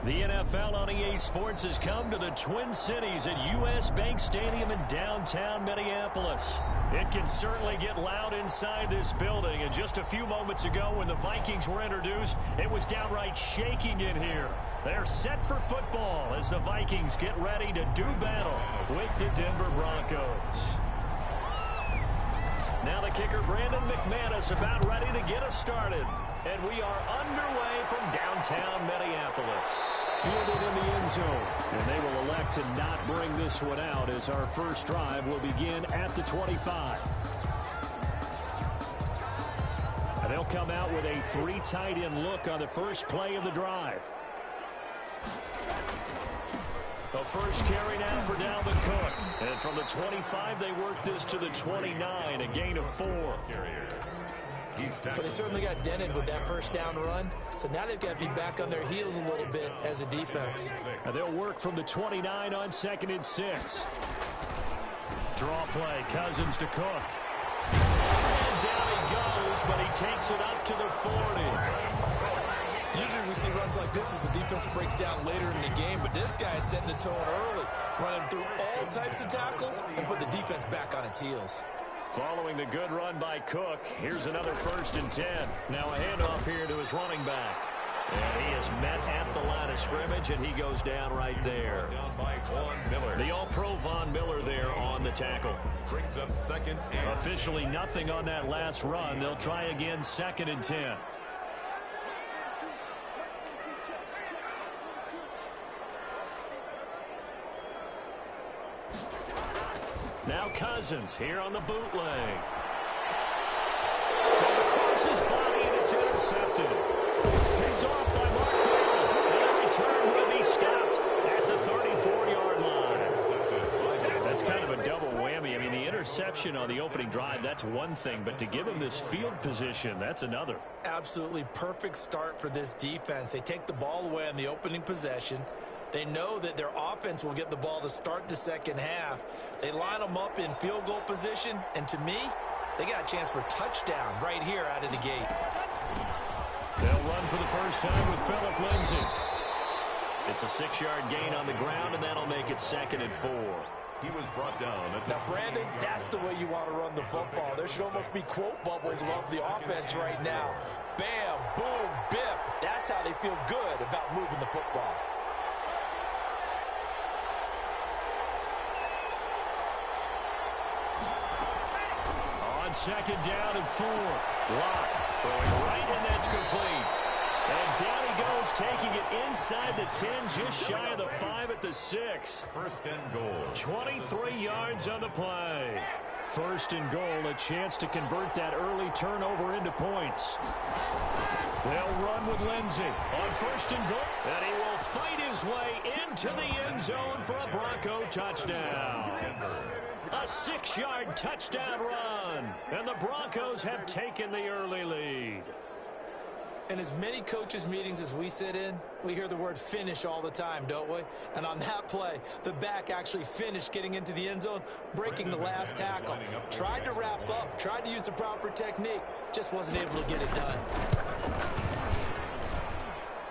The NFL on EA Sports has come to the Twin Cities at U.S. Bank Stadium in downtown Minneapolis. It can certainly get loud inside this building, and just a few moments ago when the Vikings were introduced, it was downright shaking in here. They're set for football as the Vikings get ready to do battle with the Denver Broncos. Now the kicker, Brandon McManus, about ready to get us started. And we are underway from downtown Minneapolis. Fielded in the end zone. And they will elect to not bring this one out as our first drive will begin at the 25. And they'll come out with a 3 tight end look on the first play of the drive. The first carry now for Dalvin Cook. And from the 25, they work this to the 29, a gain of 4. But they certainly got dented with that first down run. So now they've got to be back on their heels a little bit as a defense. And they'll work from the 29 on 2nd and 6. Draw play, Cousins to Cook. And down he goes, but he takes it up to the 40. Usually we see runs like this as the defense breaks down later in the game, but this guy is setting the tone early, running through all types of tackles and put the defense back on its heels. Following the good run by Cook, here's another 1st and 10. Now a handoff here to his running back. And he is met at the line of scrimmage, and he goes down right there. Down by Von Miller. The All-Pro Von Miller there on the tackle. Brings up 2nd and... Officially nothing on that last run. They'll try again 2nd and 10. Now Cousins here on the bootleg. From across his body, and it's intercepted. Picked off by Mark Barron. And the return will be stopped at the 34-yard line. That's kind of a double whammy. I mean, the interception on the opening drive, that's one thing. But to give him this field position, that's another. Absolutely perfect start for this defense. They take the ball away on the opening possession. They know that their offense will get the ball to start the second half. They line them up in field goal position, and to me, they got a chance for a touchdown right here out of the gate. They'll run for the first time with Phillip Lindsay. It's a 6-yard gain on the ground, and that'll make it 2nd and 4. He was brought down. Now, Brandon, that's the way you want to run the football. There should almost be quote bubbles of the offense right now. Bam, boom, biff. That's how they feel good about moving the football. On 2nd down and 4. Lock throwing right, and that's complete. And down he goes, taking it inside the 10, just shy of the 5 at the 6. 1st and goal. 23 yards on the play. 1st and goal, a chance to convert that early turnover into points. They'll run with Lindsay on 1st and goal. And he will fight his way into the end zone for a Bronco touchdown. A 6-yard touchdown run. And the Broncos have taken the early lead. In as many coaches' meetings as we sit in, we hear the word finish all the time, don't we? And on that play, the back actually finished getting into the end zone, breaking the last tackle. Tried to wrap up, tried to use the proper technique, just wasn't able to get it done.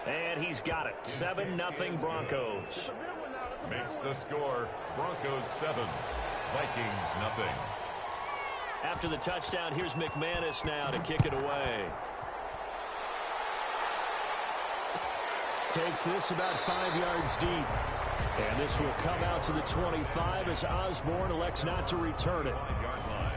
And he's got it. 7-0 Broncos. Makes the score. Broncos 7. Vikings nothing. After the touchdown, here's McManus now to kick it away. Takes this about 5 yards deep. And this will come out to the 25 as Osborne elects not to return it. 5-yard line.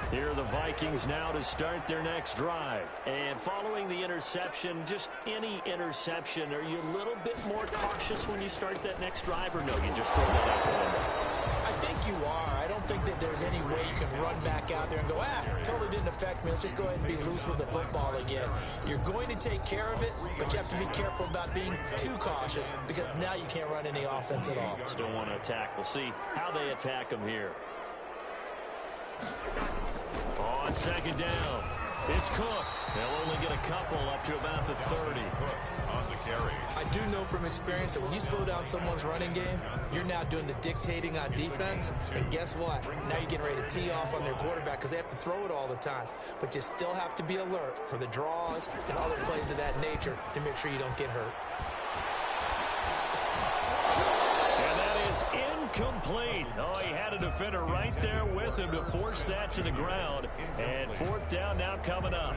Here are the Vikings now to start their next drive. And following the interception, just any interception, are you a little bit more cautious when you start that next drive, or no, you just throw that out the window? I think you are. I don't think that there's any way you can run back out there and go, totally didn't affect me. Let's just go ahead and be loose with the football again. You're going to take care of it, but you have to be careful about being too cautious because now you can't run any offense at all. Still want to attack. We'll see how they attack them here. On 2nd down, it's Cook. They'll only get a couple up to about the 30. On the carry. I do know from experience that when you slow down someone's running game, you're now doing the dictating on defense. And guess what? Now you're getting ready to tee off on their quarterback because they have to throw it all the time. But you still have to be alert for the draws and other plays of that nature to make sure you don't get hurt. And that is incomplete. Oh, he had a defender right there with him to force that to the ground. And fourth down now coming up.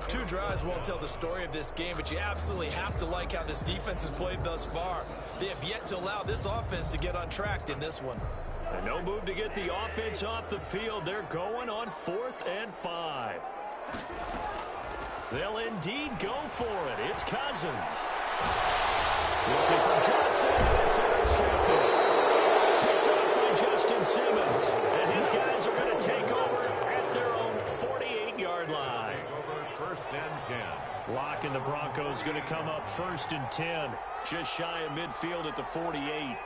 Two drives won't tell the story of this game, but you absolutely have to like how this defense has played thus far. They have yet to allow this offense to get untracked in this one. And no move to get the offense off the field. They're going on 4th and 5. They'll indeed go for it. It's Cousins. Looking for Johnson. It's intercepted. Picked up by Justin Simmons. And his guys are going to take over at their own 48-yard line. First and 10. Lock and the Broncos going to come up 1st and 10. Just shy of midfield at the 48.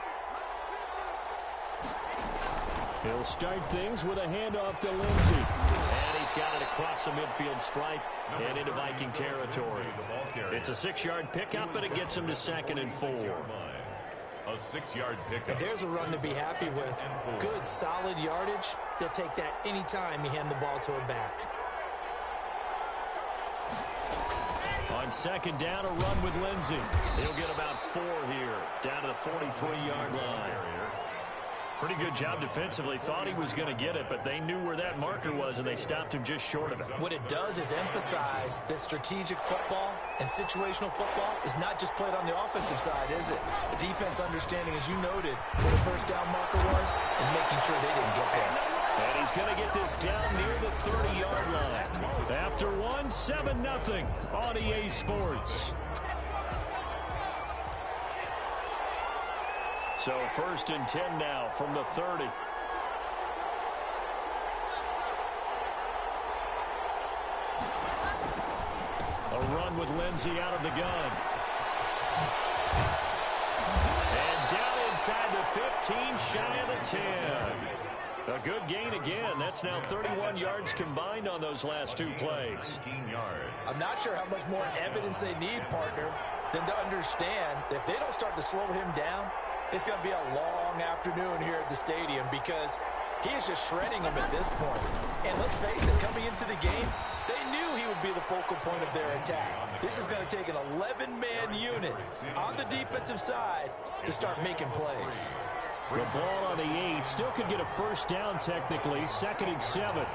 He'll start things with a handoff to Lindsey. And he's got it across the midfield stripe and into Viking territory. It's a 6-yard pickup, and it gets him to 2nd and 4. A 6-yard pickup. And there's a run to be happy with. Good, solid yardage. They'll take that anytime you hand the ball to a back. On 2nd down, a run with Lindsey. He'll get about 4 here, down to the 43-yard line. Pretty good job defensively. Thought he was going to get it, but they knew where that marker was, and they stopped him just short of it. What it does is emphasize that strategic football and situational football is not just played on the offensive side, is it? Defense understanding, as you noted, where the first down marker was and making sure they didn't get there. And he's going to get this down near the 30-yard line. After one, 7-0 on EA Sports. So 1st and 10 now from the 30. A run with Lindsey out of the gun. And down inside the 15, shy of the 10. A good gain again. That's now 31 yards combined on those last 2 plays. 19 yards. I'm not sure how much more evidence they need, partner, than to understand that if they don't start to slow him down, it's going to be a long afternoon here at the stadium because he is just shredding them at this point. And let's face it, coming into the game, they knew he would be the focal point of their attack. This is going to take an 11-man unit on the defensive side to start making plays. The ball on the 8 still could get a first down technically. 2nd and 7.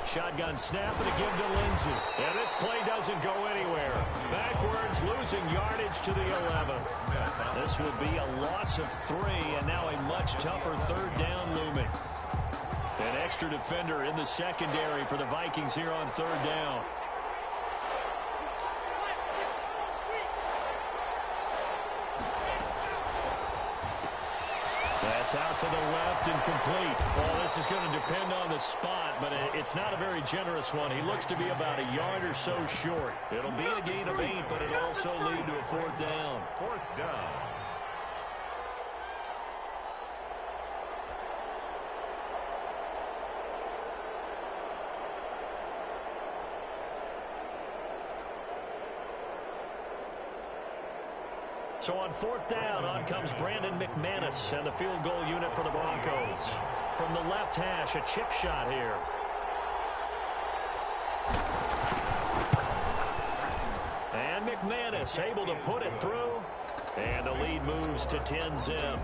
Shotgun snap and a give to Lindsey. And this play doesn't go anywhere. Backwards, losing yardage to the 11th. This will be a loss of 3, and now a much tougher 3rd down looming. An extra defender in the secondary for the Vikings here on 3rd down. That's out to the left and complete. Well, this is going to depend on the spot, but it's not a very generous one. He looks to be about a yard or so short. It'll be a gain of 8, but it'll also lead to a 4th down. 4th down. So on 4th down, on comes Brandon McManus and the field goal unit for the Broncos. From the left hash, a chip shot here. And McManus able to put it through. And the lead moves to 10-zip.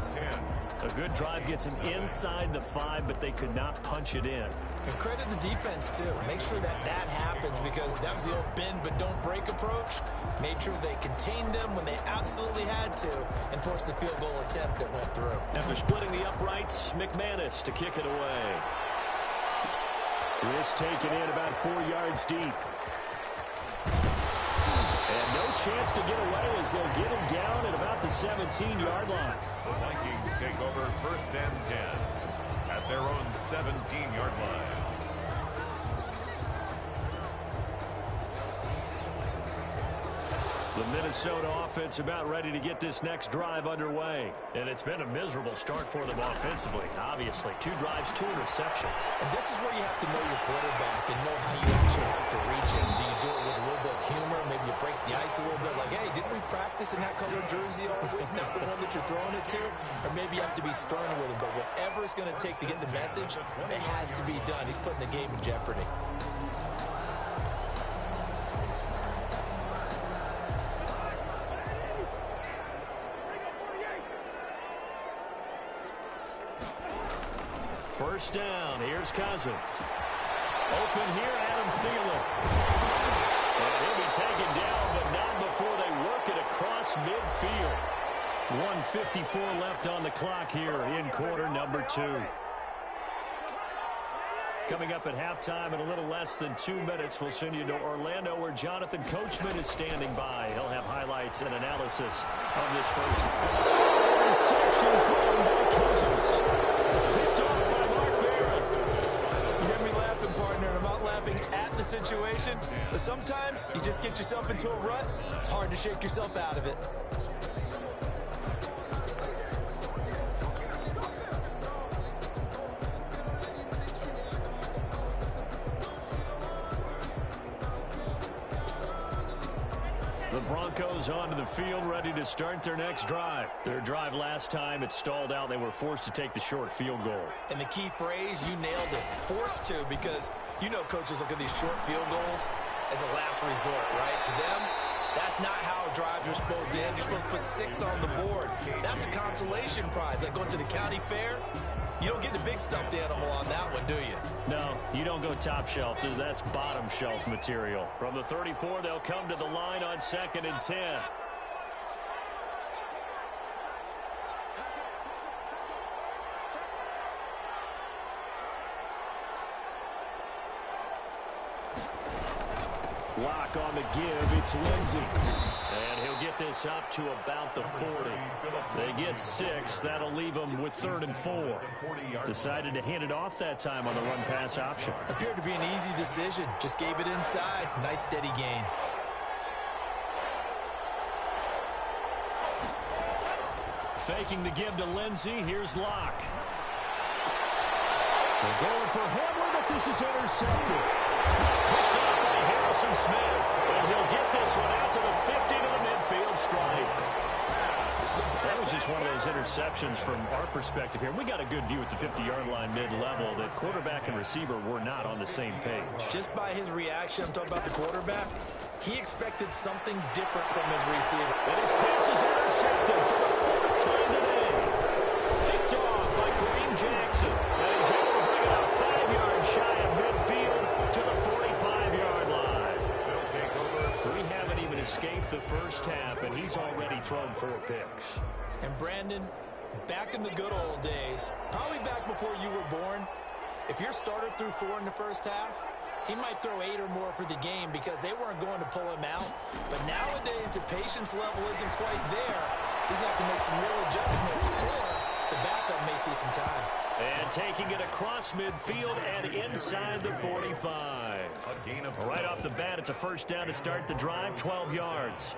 A good drive gets him inside the 5, but they could not punch it in. And credit the defense, too. Make sure that happens because that was the old bend but don't break approach. Made sure they contained them when they absolutely had to and forced the field goal attempt that went through. After splitting the uprights, McManus to kick it away. This taken in about 4 yards deep. And no chance to get away as they'll get him down at about the 17-yard line. The Vikings take over 1st and 10 at their own 17-yard line. The Minnesota offense about ready to get this next drive underway. And it's been a miserable start for them offensively, obviously. 2 drives, 2 interceptions. And this is where you have to know your quarterback and know how you actually have to reach him. Do you do it with a little bit of humor? Maybe you break the ice a little bit like, hey, didn't we practice in that color jersey all week, not the one that you're throwing it to? Or maybe you have to be stern with him. But whatever it's going to take to get the message, it has to be done. He's putting the game in jeopardy. First down. Here's Cousins. Open here, Adam Thielen. And he'll be taken down, but not before they work it across midfield. 1:54 left on the clock here in quarter number 2. Coming up at halftime in a little less than 2 minutes, we'll send you to Orlando where Jonathan Coachman is standing by. He'll have highlights and analysis of this first reception thrown by Cousins. Picked off by Mark Barron. You hear me laughing, partner, and I'm not laughing at the situation, but sometimes you just get yourself into a rut. It's hard to shake yourself out of it. The Broncos onto the field, ready to start their next drive. Their drive last time, it stalled out. They were forced to take the short field goal. And the key phrase, you nailed it. Forced to, because you know coaches look at these short field goals as a last resort, right? To them, that's not how drives are supposed to end. You're supposed to put 6 on the board. That's a consolation prize. Like going to the county fair, you don't get the big stuffed animal on that one, do you? No, you don't go top shelf. That's bottom shelf material. From the 34, they'll come to the line on 2nd and 10. Lock on the give. It's Lindsey. And he'll get this up to about the 40. They get 6. That'll leave them with 3rd and 4. Decided to hand it off that time on the run-pass option. Appeared to be an easy decision. Just gave it inside. Nice steady gain. Faking the give to Lindsey. Here's Locke. They're going for Hamler, but this is intercepted. Picked up by Harrison Smith. And he'll get this one out to the 50 to the midfield stripe. That was just one of those interceptions from our perspective here. We got a good view at the 50-yard line mid-level that quarterback and receiver were not on the same page. Just by his reaction, I'm talking about the quarterback, he expected something different from his receiver. And his pass is intercepted for the 4th time today. Picked off by Kareem Jackson. And he's able to bring it out 5 yards shy of midfield to the 45-yard line. We haven't even escaped the first half, and he's already thrown 4 picks. And Brandon, back in the good old days, probably back before you were born, if your starter threw 4 in the first half, he might throw 8 or more for the game because they weren't going to pull him out. But nowadays, the patience level isn't quite there. He's going to have to make some real adjustments, or the backup may see some time. And taking it across midfield and inside the 45. Right off the bat, it's a first down to start the drive, 12 yards.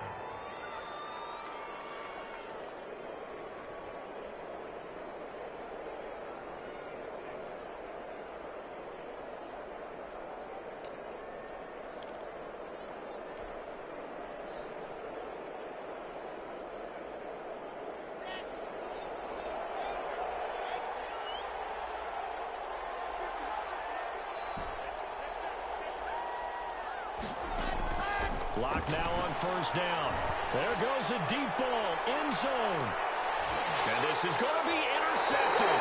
Clock now on first down. There goes a deep ball, end zone. And this is going to be intercepted.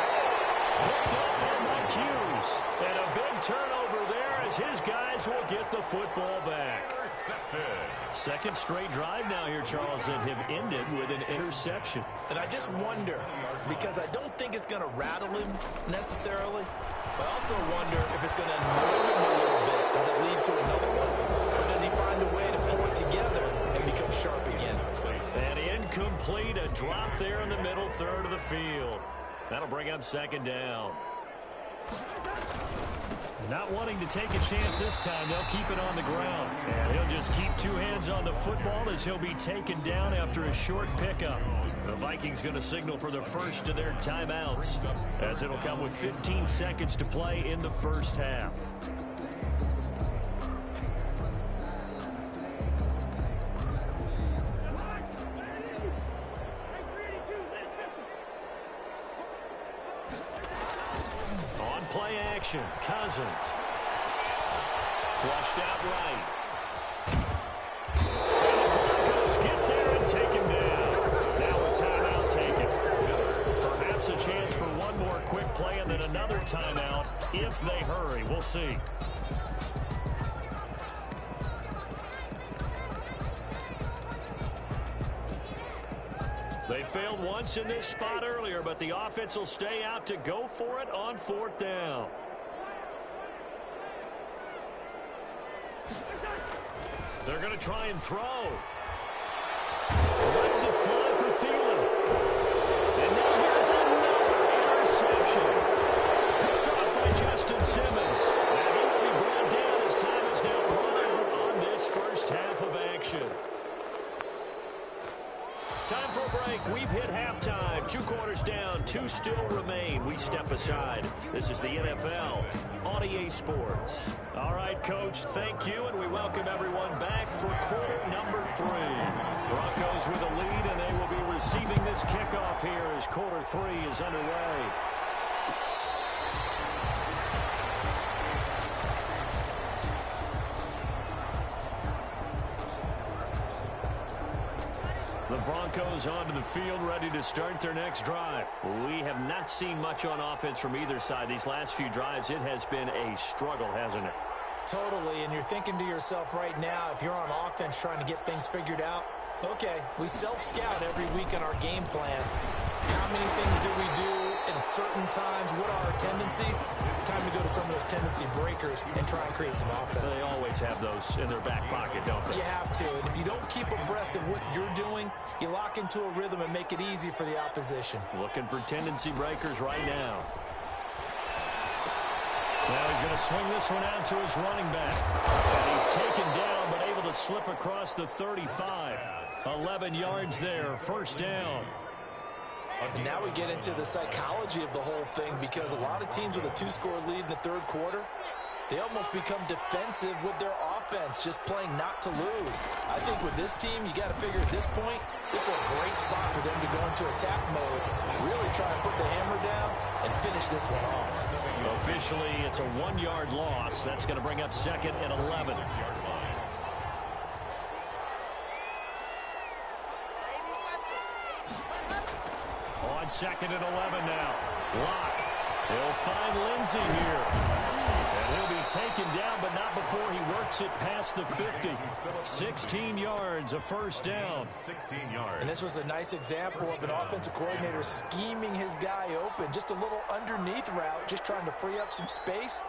Picked up by Mike Hughes. And a big turnover there as his guys will get the football back. Second straight drive now here, Charles, that have ended with an interception. And I just wonder, because I don't think it's going to rattle him necessarily, but I also wonder if it's going to annoy him a little bit. Does it lead to another one? Or does he find a way to pull it together and become sharp again? And incomplete, a drop there in the middle third of the field. That'll bring up second down. Not wanting to take a chance this time, they'll keep it on the ground. And he'll just keep two hands on the football as he'll be taken down after a short pickup. The Vikings going to signal for the first of their timeouts, as it'll come with 15 seconds to play in the first half. Play action. Cousins. Flushed out right. And the Broncos get there and take him down. Now a timeout taken. Perhaps a chance for one more quick play and then another timeout if they hurry. We'll see. They failed once in this spot earlier, but the offense will stay out to go for it on fourth down. They're going to try and throw. Lets it fly for Thielen. And now here's another interception. Picked off by Justin Simmons. And he will be brought down as time is now run out on this first half of action. Time for a break. We've hit halftime. 2 quarters down. 2 still remain. We step aside. This is the NFL on EA Sports. All right, Coach, thank you, and we welcome everyone back for quarter number 3. Broncos with a lead, and they will be receiving this kickoff here as quarter 3 is underway. The Broncos onto the field, ready to start their next drive. We have not seen much on offense from either side. These last few drives, it has been a struggle, hasn't it? Totally, and you're thinking to yourself right now, if you're on offense trying to get things figured out, okay, we self-scout every week in our game plan. How many things do we do at certain times? What are our tendencies? Time to go to some of those tendency breakers and try and create some offense. They always have those in their back pocket, don't they? You have to, and if you don't keep abreast of what you're doing, you lock into a rhythm and make it easy for the opposition. Looking for tendency breakers right now. Now he's going to swing this one out to his running back. And he's taken down, but able to slip across the 35. 11 yards there, first down. And now we get into the psychology of the whole thing, because a lot of teams with a 2-score lead in the third quarter, they almost become defensive with their offense, just playing not to lose. I think with this team, you got to figure at this point, this is a great spot for them to go into attack mode, really try to put the hammer down and finish this one off. Officially, it's a 1-yard loss. That's going to bring up 2nd and 11. On 2nd and 11 now. Lock. He'll find Lindsey here. And he'll be taken down, but not before he works it past the 50. 16 yards, a first down. 16 yards. And this was a nice example of an offensive coordinator scheming his guy open. Just a little underneath route, just trying to free up some space.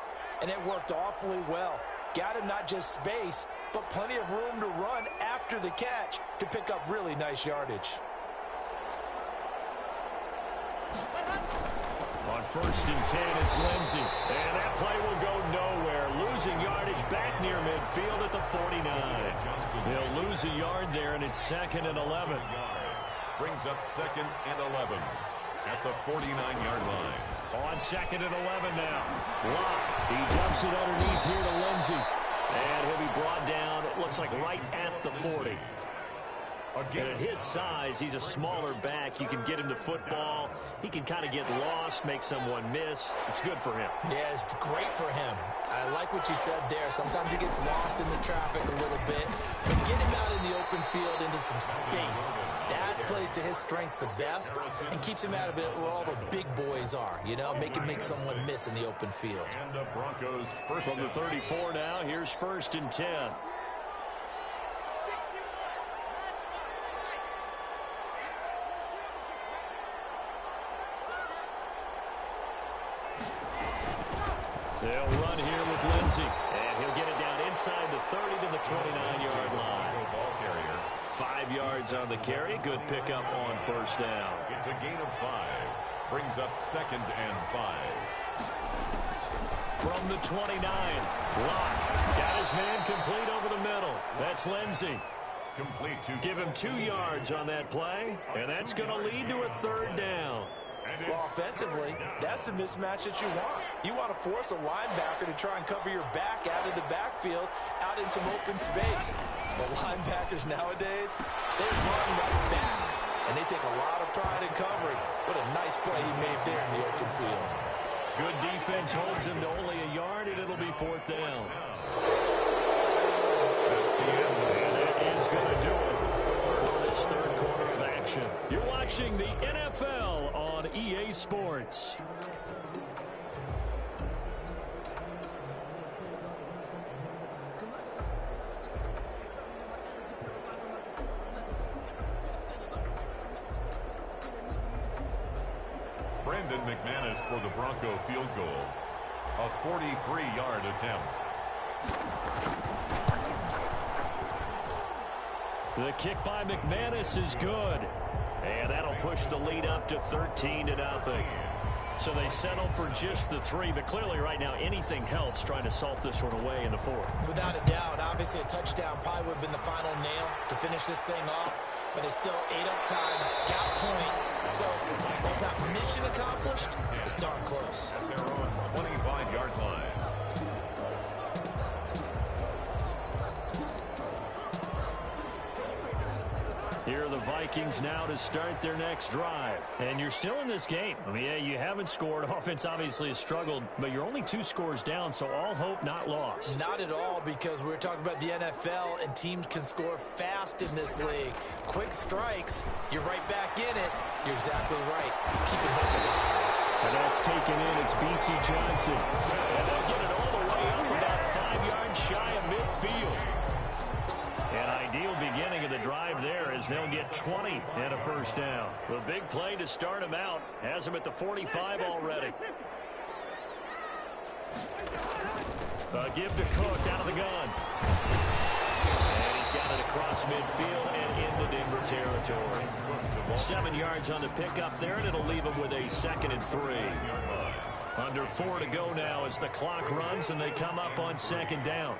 And it worked awfully well. Got him not just space, but plenty of room to run after the catch to pick up really nice yardage. On 1st and 10, it's Lindsey. And that play will go nowhere. Losing yardage back near midfield at the 49. They'll lose a yard there, and it's 2nd and 11. Brings up 2nd and 11 at the 49-yard line. On 2nd and 11 now. Lock. He dumps it underneath here to Lindsey. And he'll be brought down, it looks like right at the 40. And at his size, he's a smaller back. You can get him to football. He can kind of get lost, make someone miss. It's good for him. Yeah, it's great for him. I like what you said there. Sometimes he gets lost in the traffic a little bit. But get him out in the open field into some space. That plays to his strengths the best and keeps him out of it where all the big boys are. You know, make him make someone miss in the open field. And the Broncos first from the 34 now, here's 1st and 10. They'll run here with Lindsey, and he'll get it down inside the 30 to the 29-yard line. 5 yards on the carry. Good pickup on 1st down. It's a gain of 5. Brings up 2nd and 5. From the 29, Locke got his man complete over the middle. That's Lindsey. Complete to Give him 2 yards on that play, and that's going to lead to a 3rd down. Well, offensively, that's the mismatch that you want. You want to force a linebacker to try and cover your back out of the backfield, out in some open space. But linebackers nowadays, they run like backs, and they take a lot of pride in covering. What a nice play he made there in the open field. Good defense holds him to only a yard, and it'll be 4th down. That's the end. And that is going to do it for this 3rd quarter of action. You're watching the NFL on EA Sports. Brandon McManus for the Bronco field goal. A 43-yard attempt. The kick by McManus is good. And that'll push the lead up to 13-0. So they settle for just the 3, but clearly right now anything helps trying to salt this one away in the 4th. Without a doubt, obviously a touchdown probably would have been the final nail to finish this thing off, but it's still 8 up time, got points, so while it's not mission accomplished, it's darn close. At their own 25-yard line. Here are the Vikings now to start their next drive. And you're still in this game. I mean, yeah, you haven't scored. Offense obviously has struggled, but you're only 2 scores down, so all hope not lost. Not at all, because we're talking about the NFL, and teams can score fast in this league. Quick strikes, you're right back in it. You're exactly right. Keeping hope alive. And that's taken in. It's B.C. Johnson. And they'll get it all the way up about 5 yards shy of midfield. An ideal beginning of the drive there as they'll get 20 and a 1st down. The big play to start him out has him at the 45 already. Give to Cook out of the gun. And he's got it across midfield and into Denver territory. 7 yards on the pickup there, and it'll leave him with a 2nd and 3. Under 4 to go now as the clock runs and they come up on 2nd down.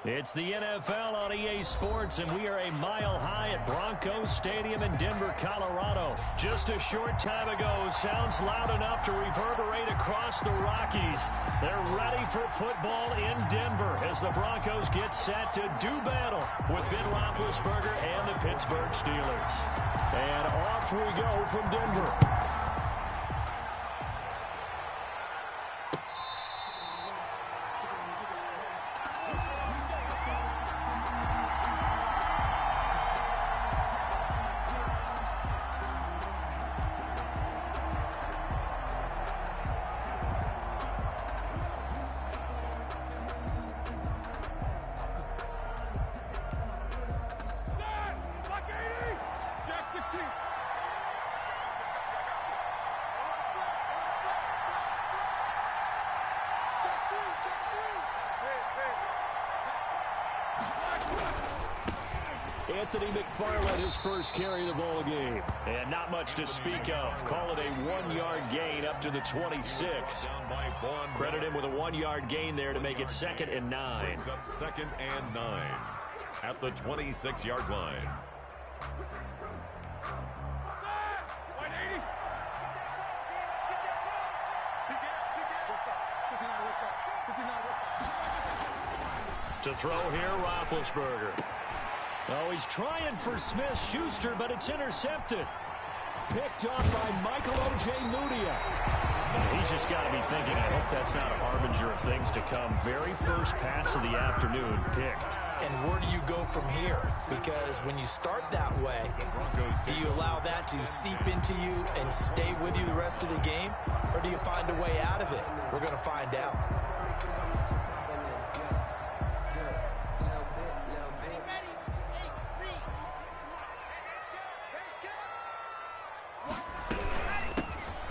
It's the NFL on EA Sports, and we are a mile high at Broncos Stadium in Denver, Colorado. Just a short time ago, sounds loud enough to reverberate across the Rockies. They're ready for football in Denver as the Broncos get set to do battle with Ben Roethlisberger and the Pittsburgh Steelers. And off we go from Denver. Anthony McFarland, his first carry of the ball game. And not much to speak of. Call it a 1-yard gain up to the 26. Credit him with a 1-yard gain there to make it 2nd and 9. Brings up 2nd and 9 at the 26-yard line. To throw here, Roethlisberger. Oh, he's trying for Smith-Schuster, but it's intercepted. Picked off by Michael Ojemudia. He's just got to be thinking, I hope that's not a harbinger of things to come. Very first pass of the afternoon picked. And where do you go from here? Because when you start that way, do you allow that to seep into you and stay with you the rest of the game? Or do you find a way out of it? We're going to find out.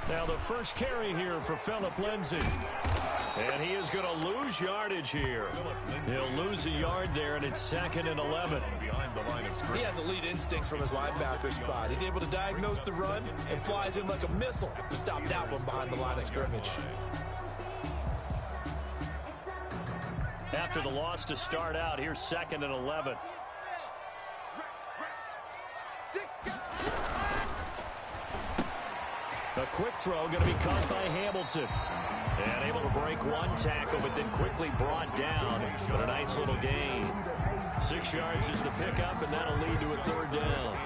Now the first carry here for Phillip Lindsay. And he is going to lose yardage here. He'll lose a yard there, and it's 2nd and 11. He has elite instincts from his linebacker spot. He's able to diagnose the run and flies in like a missile to stop that one behind the line of scrimmage. After the loss to start out, here's 2nd and 11. A quick throw going to be caught by Hamilton. And able to break one tackle, but then quickly brought down. But a nice little gain. 6 yards is the pickup, and that'll lead to a 3rd down.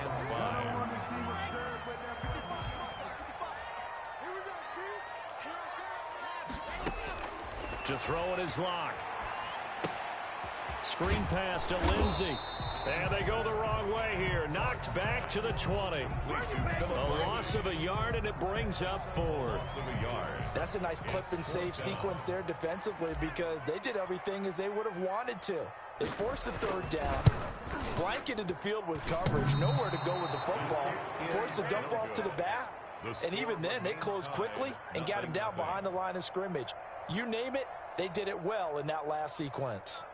To throw it is Locke. Screen pass to Lindsay. And they go the wrong way here. Knocked back to the 20. A loss of a yard, and it brings up 4th. That's a nice clip and save sequence there defensively because they did everything as they would have wanted to. They forced the 3rd down, blanketed the field with coverage, nowhere to go with the football, forced the dump off to the back, and even then they closed quickly and got him down behind the line of scrimmage. You name it, they did it well in that last sequence.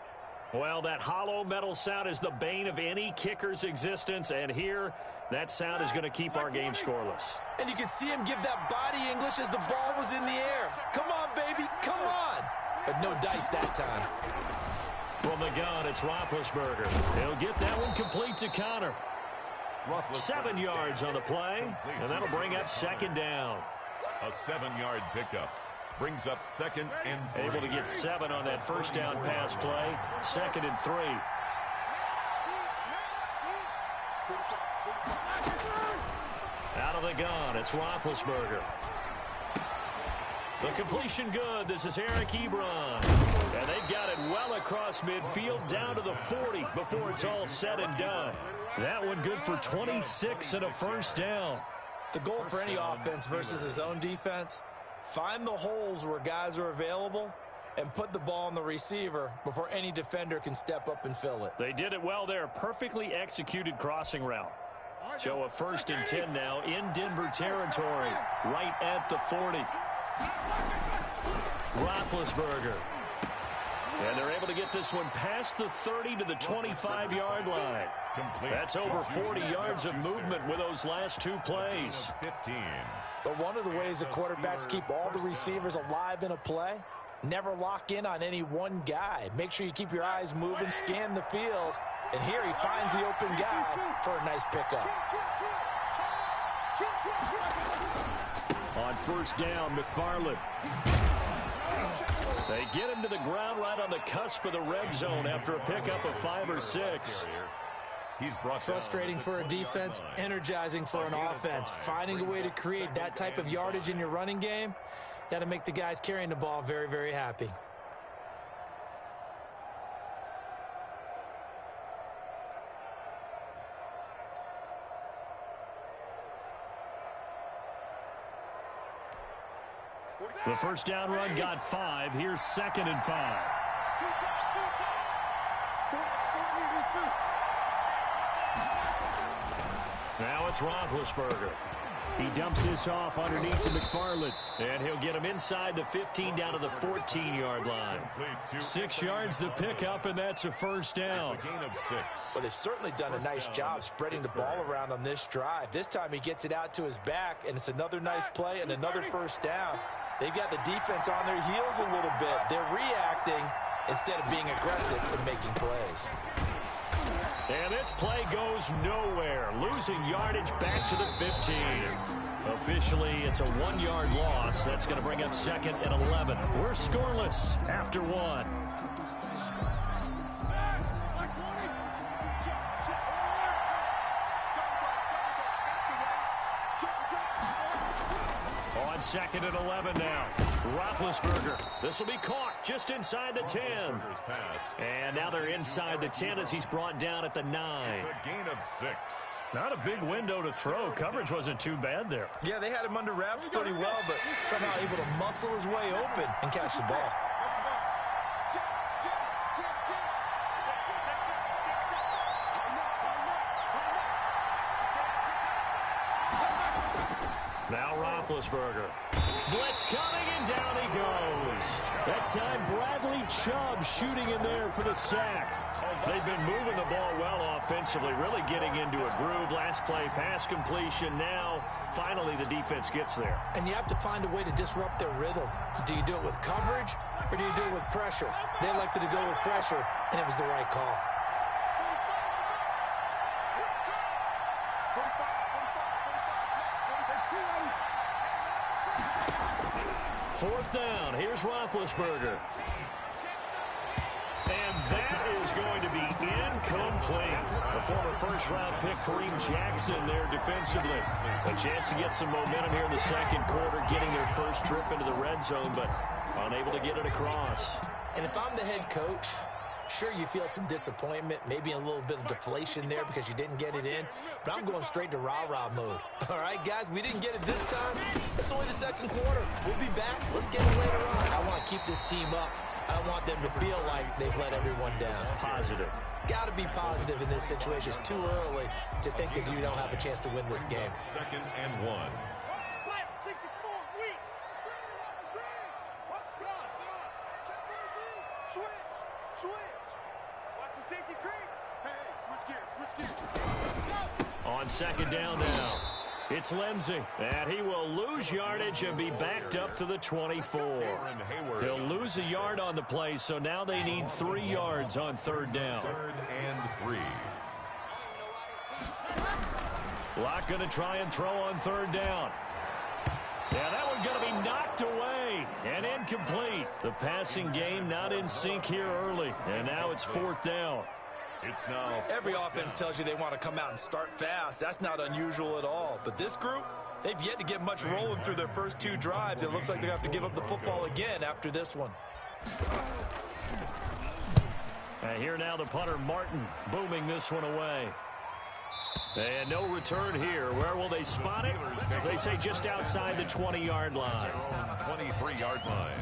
Well, that hollow metal sound is the bane of any kicker's existence, and here, that sound is going to keep our game scoreless. And you can see him give that body English as the ball was in the air. Come on, baby, come on. But no dice that time. From the gun, it's Roethlisberger. He'll get that one complete to Connor. 7 yards on the play, and that'll bring up 2nd down. A 7-yard pickup. Brings up 2nd and 3. Able to get 7 on that first down pass play. 2nd and 3. Out of the gun, it's Roethlisberger. The completion good. This is Eric Ebron. And they've got it well across midfield down to the 40 before it's all said and done. That one good for 26 and a first down. The goal for any offense versus his own defense, find the holes where guys are available and put the ball on the receiver before any defender can step up and fill it. They did it well there. Perfectly executed crossing route. So a 1st and 10 now in Denver territory, right at the 40. Roethlisberger. And they're able to get this one past the 30 to the 25-yard line. That's over 40 yards of movement with those last 2 plays. 15. But one of the ways the quarterbacks keep all the receivers alive in a play Never lock in on any one guy. Make sure you keep your eyes moving, scan the field. And here he finds the open guy for a nice pickup. On first down, McFarland. They get him to the ground right on the cusp of the red zone after a pickup of 5 or 6. Frustrating for a defense, energizing for an offense. Finding a way to create that type of yardage in your running game, that'll make the guys carrying the ball very, very happy. The first down run got 5. Here's 2nd and 5. Now it's Roethlisberger. He dumps this off underneath to McFarland. And he'll get him inside the 15 down to the 14-yard line. 6 yards the pickup, and that's a first down. Well, they've certainly done a nice job spreading the ball around on this drive. This time he gets it out to his back, and it's another nice play and another first down. They've got the defense on their heels a little bit. They're reacting instead of being aggressive and making plays. And this play goes nowhere. Losing yardage back to the 15. Officially, it's a 1-yard loss. That's going to bring up 2nd and 11. We're scoreless after 1. On 2nd and 11 now. Roethlisberger. This will be caught just inside the 10. And now they're inside the 10 as he's brought down at the 9. It's a gain of 6. Not a big window to throw. Coverage wasn't too bad there. Yeah, they had him under wraps pretty well, but somehow able to muscle his way open and catch the ball. Now Roethlisberger. Blitz coming, and down he goes. That time Bradley Chubb shooting in there for the sack. They've been moving the ball well offensively, really getting into a groove. Last play, pass completion. Now, finally, the defense gets there. And you have to find a way to disrupt their rhythm. Do you do it with coverage, or do you do it with pressure? They elected to go with pressure, and it was the right call. Fourth down. Here's Roethlisberger. And that is going to be incomplete. The former first-round pick, Kareem Jackson, there defensively. A chance to get some momentum here in the second quarter, getting their first trip into the red zone, but unable to get it across. And if I'm the head coach, sure, you feel some disappointment, maybe a little bit of deflation there because you didn't get it in, but I'm going straight to rah-rah mode. All right, guys, we didn't get it this time. It's only the second quarter. We'll be back. Let's get it later on. I want to keep this team up. I don't want them to feel like they've let everyone down. Positive. Got to be positive in this situation. It's too early to think that you don't have a chance to win this game. 2nd and 1. On 2nd down now, it's Lindsey, and he will lose yardage and be backed up to the 24. He'll lose a yard on the play, so now they need 3 yards on 3rd down. 3rd and 3. Locke going to try and throw on 3rd down. Yeah, that one's going to be knocked away and incomplete. The passing game not in sync here early, and now it's 4th down. It's now every offense tells you they want to come out and start fast. That's not unusual at all. But this group, they've yet to get much rolling through their first 2 drives. It looks like they have to give up the football again after this one. And here now the punter, Martin, booming this one away. And no return here. Where will they spot it? They say just outside the 20-yard line. 23-yard line.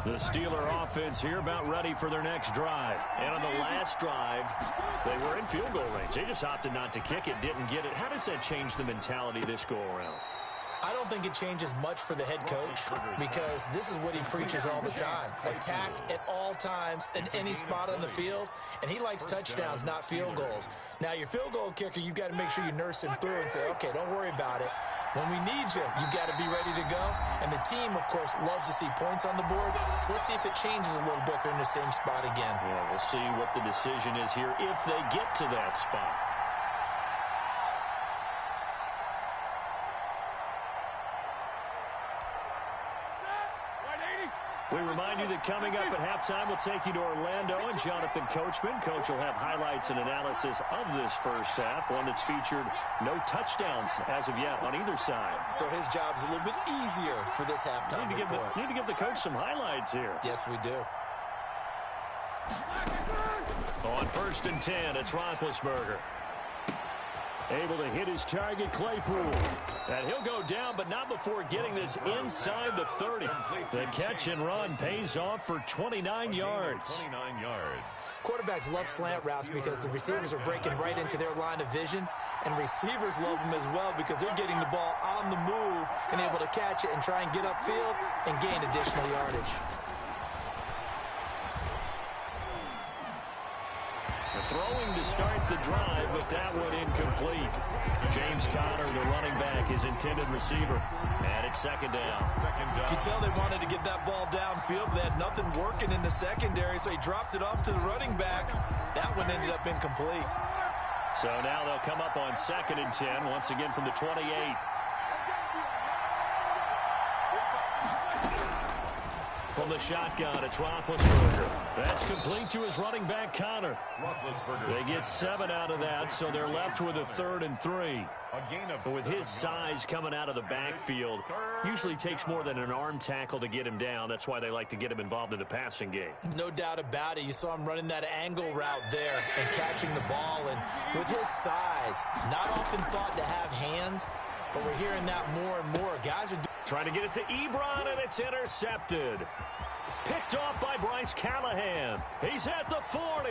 The Steeler offense here about ready for their next drive. And on the last drive, they were in field goal range. They just opted not to kick it, didn't get it. How does that change the mentality this go-around? I don't think it changes much for the head coach because this is what he preaches all the time. Attack at all times in any spot on the field, and he likes touchdowns, not field goals. Now, your field goal kicker, you've got to make sure you nurse him through and say, okay, don't worry about it. When we need you, you've got to be ready to go. And the team, of course, loves to see points on the board. So let's see if it changes a little bit if they're in the same spot again. Yeah, we'll see what the decision is here if they get to that spot. We remind you that coming up at halftime, we'll take you to Orlando and Jonathan Coachman. Coach will have highlights and analysis of this first half, one that's featured no touchdowns as of yet on either side. So his job's a little bit easier for this halftime report. Need to give the coach some highlights here. Yes, we do. On 1st and 10, it's Roethlisberger. Able to hit his target, Claypool. And he'll go down, but not before getting this inside the 30. The catch and run pays off for 29 yards. 29 yards. Quarterbacks love slant routes because the receivers are breaking right into their line of vision, and receivers love them as well because they're getting the ball on the move and able to catch it and try and get upfield and gain additional yardage. Throwing to start the drive, but that one incomplete. James Conner, the running back, his intended receiver. And it's second down. You can tell they wanted to get that ball downfield, but they had nothing working in the secondary, so he dropped it off to the running back. That one ended up incomplete. So now they'll come up on 2nd and 10, once again from the 28. From the shotgun, it's Roethlisberger. That's complete to his running back, Conner. They get 7 out of that, so they're left with a 3rd and 3. But with his size coming out of the backfield, usually takes more than an arm tackle to get him down. That's why they like to get him involved in the passing game. No doubt about it. You saw him running that angle route there and catching the ball. And with his size, not often thought to have hands, but we're hearing that more and more. Guys are trying to get it to Ebron, and it's intercepted. Picked off by Bryce Callahan. He's at the 40,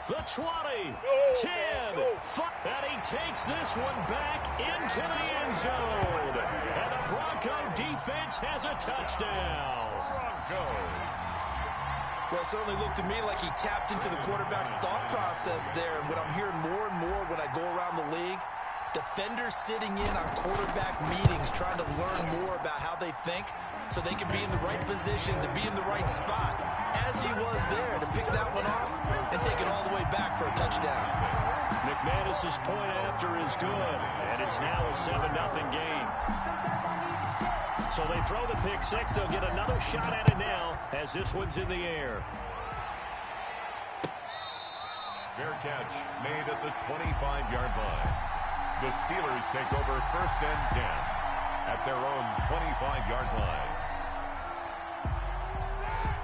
the 20, 10, 5, and he takes this one back into the end zone. And the Bronco defense has a touchdown. Broncos. Well, it certainly looked to me like he tapped into the quarterback's thought process there. And what I'm hearing more and more when I go around the league, defenders sitting in on quarterback meetings trying to learn more about how they think so they can be in the right position to be in the right spot, as he was there to pick that one off and take it all the way back for a touchdown. McManus's point after is good, and it's now a 7-0 game. So they throw the pick six. They'll get another shot at it now as this one's in the air. Fair catch made at the 25-yard line. The Steelers take over 1st and 10 at their own 25-yard line.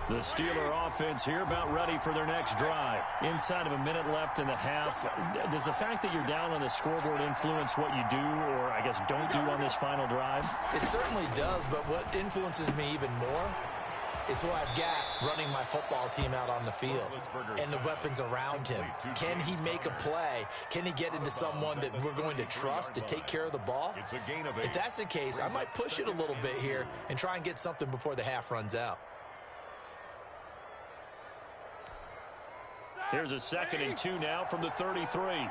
The Steeler offense here about ready for their next drive. Inside of a minute left in the half, does the fact that you're down on the scoreboard influence what you do or, I guess, don't do on this final drive? It certainly does, but what influences me even more is who I've got running my football team out on the field and the weapons around him. Can he make a play? Can he get into someone that we're going to trust to take care of the ball? If that's the case, I might push it a little bit here and try and get something before the half runs out. Here's a 2nd and 2 now from the 33.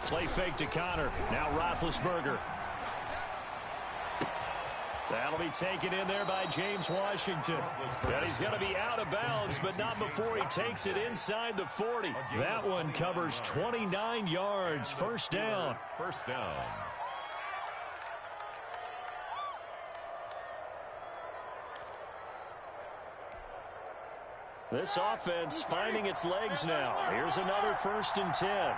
Play fake to Conner. Now Roethlisberger. That'll be taken in there by James Washington. And he's going to be out of bounds, but not before he takes it inside the 40. That one covers 29 yards. 1st down. 1st down. This offense finding its legs now. Here's another 1st and 10.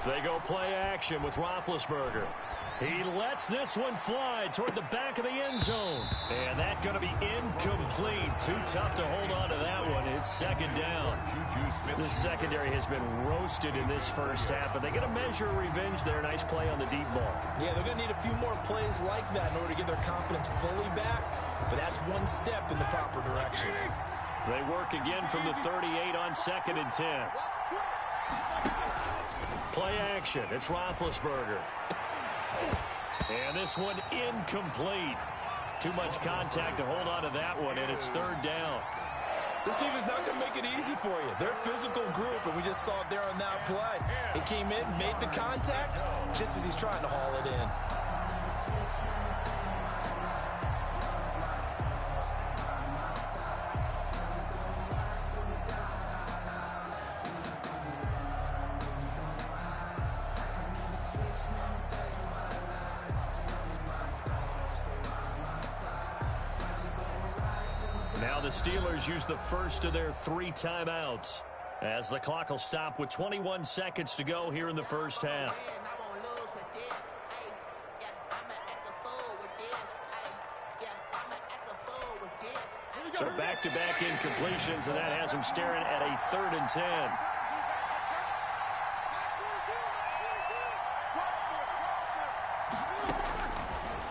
They go play action with Roethlisberger. He lets this one fly toward the back of the end zone. And that's going to be incomplete. Too tough to hold on to that one. It's 2nd down. This secondary has been roasted in this first half, but they get a measure of revenge there. Nice play on the deep ball. Yeah, they're going to need a few more plays like that in order to get their confidence fully back, but that's one step in the proper direction. They work again from the 38 on 2nd and 10. Play action. It's Roethlisberger. And this one incomplete. Too much contact to hold on to that one, and it's 3rd down. This defense is not going to make it easy for you. They're a physical group, and we just saw it there on that play. He came in, made the contact, just as he's trying to haul it in. Now the Steelers use the first of their 3 timeouts as the clock will stop with 21 seconds to go here in the first half. So back-to-back incompletions, and that has them staring at a 3rd and 10.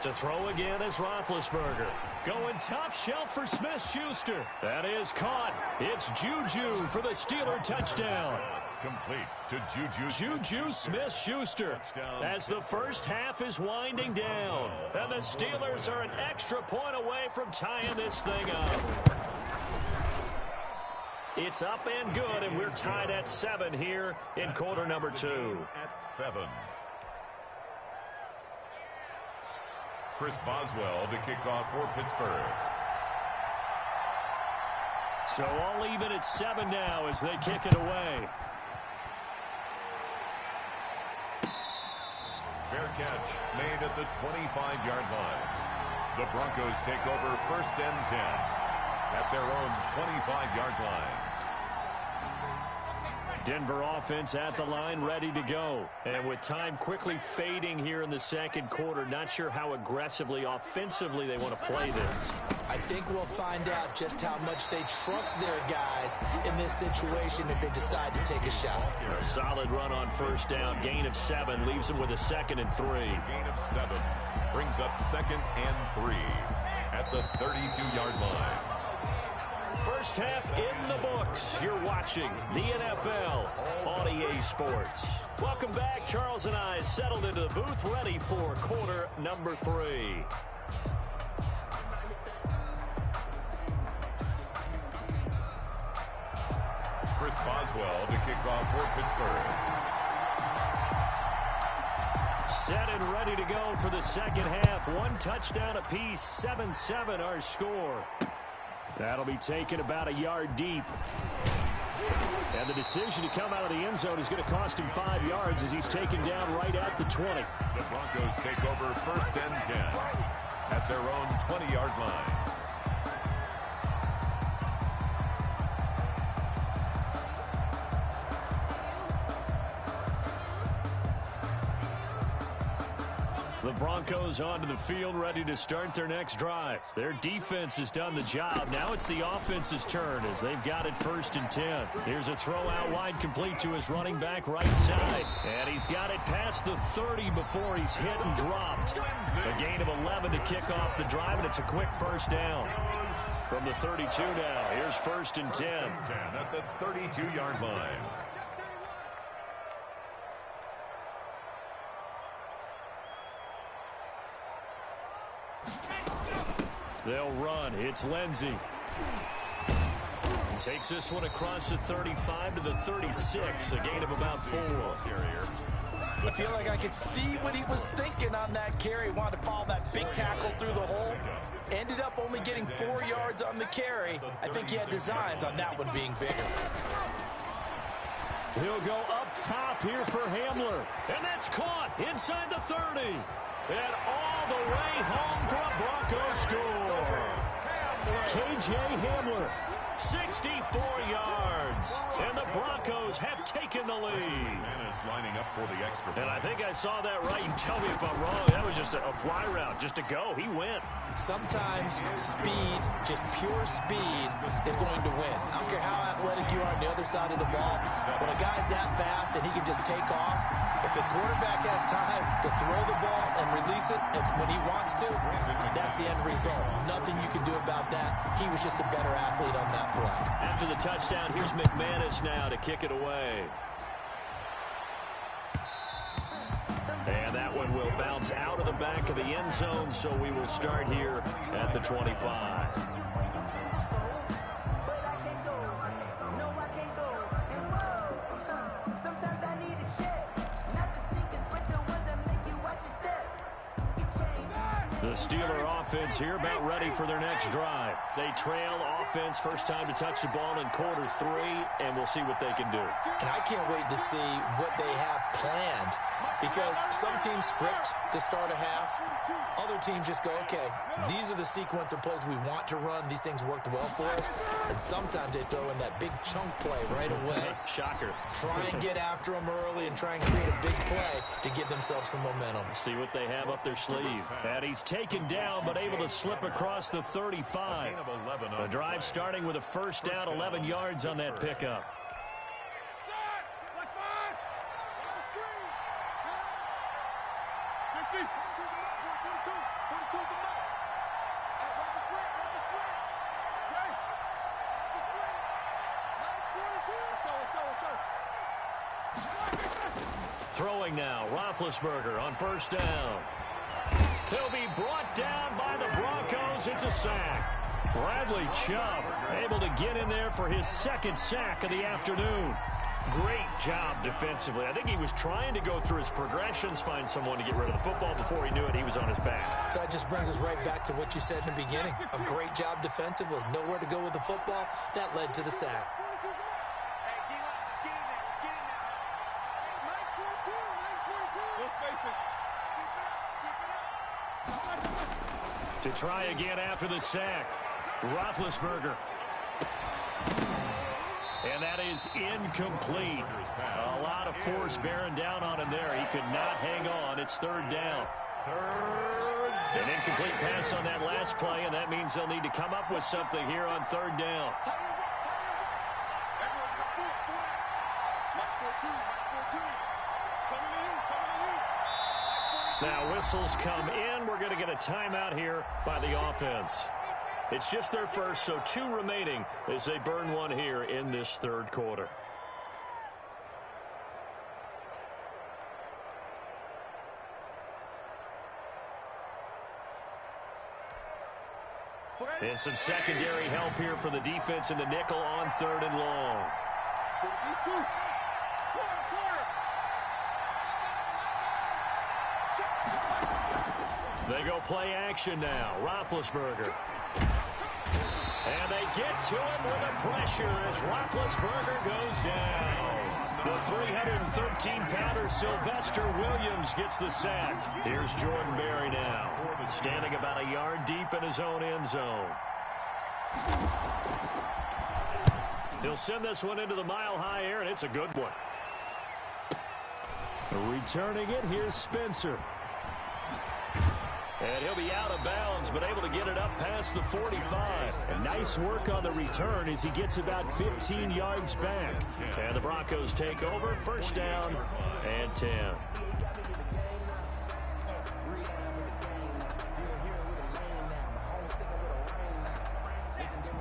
To throw again is Roethlisberger. Going top shelf for Smith-Schuster. That is caught. It's Juju for the Steeler touchdown. Complete to Juju. Juju Smith-Schuster as the first half is winding down. And the Steelers are an extra point away from tying this thing up. It's up and good, and we're tied at 7 here in quarter number 2. At 7. Chris Boswell to kick off for Pittsburgh. So all even at 7 now as they kick it away. Fair catch made at the 25-yard line. The Broncos take over 1st and 10 at their own 25-yard line. Denver offense at the line, ready to go. And with time quickly fading here in the 2nd quarter, not sure how aggressively, offensively they want to play this. I think we'll find out just how much they trust their guys in this situation if they decide to take a shot. A solid run on 1st down. Gain of 7 leaves them with a 2nd and 3. Gain of 7 brings up 2nd and 3 at the 32-yard line. First half in the books. You're watching the NFL on EA Sports. Welcome back. Charles and I settled into the booth, ready for quarter number 3. Chris Boswell to kick off for Pittsburgh. Set and ready to go for the 2nd half. 1 touchdown apiece, 7-7 our score. That'll be taken about a yard deep. And the decision to come out of the end zone is going to cost him 5 yards as he's taken down right at the 20. The Broncos take over 1st and 10 at their own 20-yard line. The Broncos onto the field, ready to start their next drive. Their defense has done the job. Now it's the offense's turn as they've got it 1st and 10. Here's a throw out wide, complete to his running back right side. And he's got it past the 30 before he's hit and dropped. A gain of 11 to kick off the drive, and it's a quick 1st down. From the 32 now, here's 1st and 10. At the 32-yard line. They'll run. It's Lindsey. Takes this one across the 35 to the 36. A gain of about 4. I feel like I could see what he was thinking on that carry. Wanted to follow that big tackle through the hole. Ended up only getting 4 yards on the carry. I think he had designs on that one being bigger. He'll go up top here for Hamler. And that's caught inside the 30. And all the way home for a Broncos score. K.J. Hamler, 64 yards. And the Broncos have taken the lead. Lining up for the extra point. And I think I saw that right. You tell me if I'm wrong. That was just a fly route, just to go. He went. Sometimes speed, just pure speed, is going to win. I don't care how athletic you are on the other side of the ball. When a guy's that fast and he can just take off, If a quarterback has time to throw the ball and release it when he wants to, that's the end result. Nothing you can do about that. He was just a better athlete on that play. After the touchdown, here's McManus now to kick it away. And that one will bounce out of the back of the end zone, so we will start here at the 25. The Steeler offense here about ready for their next drive. They trail offense, first time to touch the ball in Q3, and we'll see what they can do. And I can't wait to see what they have planned, because some teams script to start a half. Other teams just go, okay, these are the sequence of plays we want to run. These things worked well for us. And sometimes they throw in that big chunk play right away. Shocker. Try and get after them early and try and create a big play to give themselves some momentum. See what they have up their sleeve. And he's taken down, but able to slip across the 35. The drive starting with a first down, 11 yards on that pickup. Throwing now, Roethlisberger on first down. He'll be brought down by the Broncos. It's a sack. Bradley Chubb able to get in there for his second sack of the afternoon. Great job defensively. I think he was trying to go through his progressions, find someone to get rid of the football. Before he knew it, he was on his back. So that just brings us right back to what you said in the beginning. A great job defensively. Nowhere to go with the football. That led to the sack. To try again after the sack, Roethlisberger. And that is incomplete. A lot of force bearing down on him there. He could not hang on. It's third down. An incomplete pass on that last play, and that means they'll need to come up with something here on third down. Now whistles come in. We're going to get a timeout here by the offense. It's just their first, so 2 remaining as they burn one here in this third quarter. And some secondary help here for the defense in the nickel on third and long. They go play action now. Roethlisberger. And they get to him with the pressure as Roethlisberger goes down. The 313-pounder Sylvester Williams gets the sack. Here's Jordan Berry now, standing about a yard deep in his own end zone. He'll send this one into the mile-high air, and it's a good one. Returning it, here's Spencer. And he'll be out of bounds, but able to get it up past the 45. And nice work on the return as he gets about 15 yards back. And the Broncos take over, first down and 10.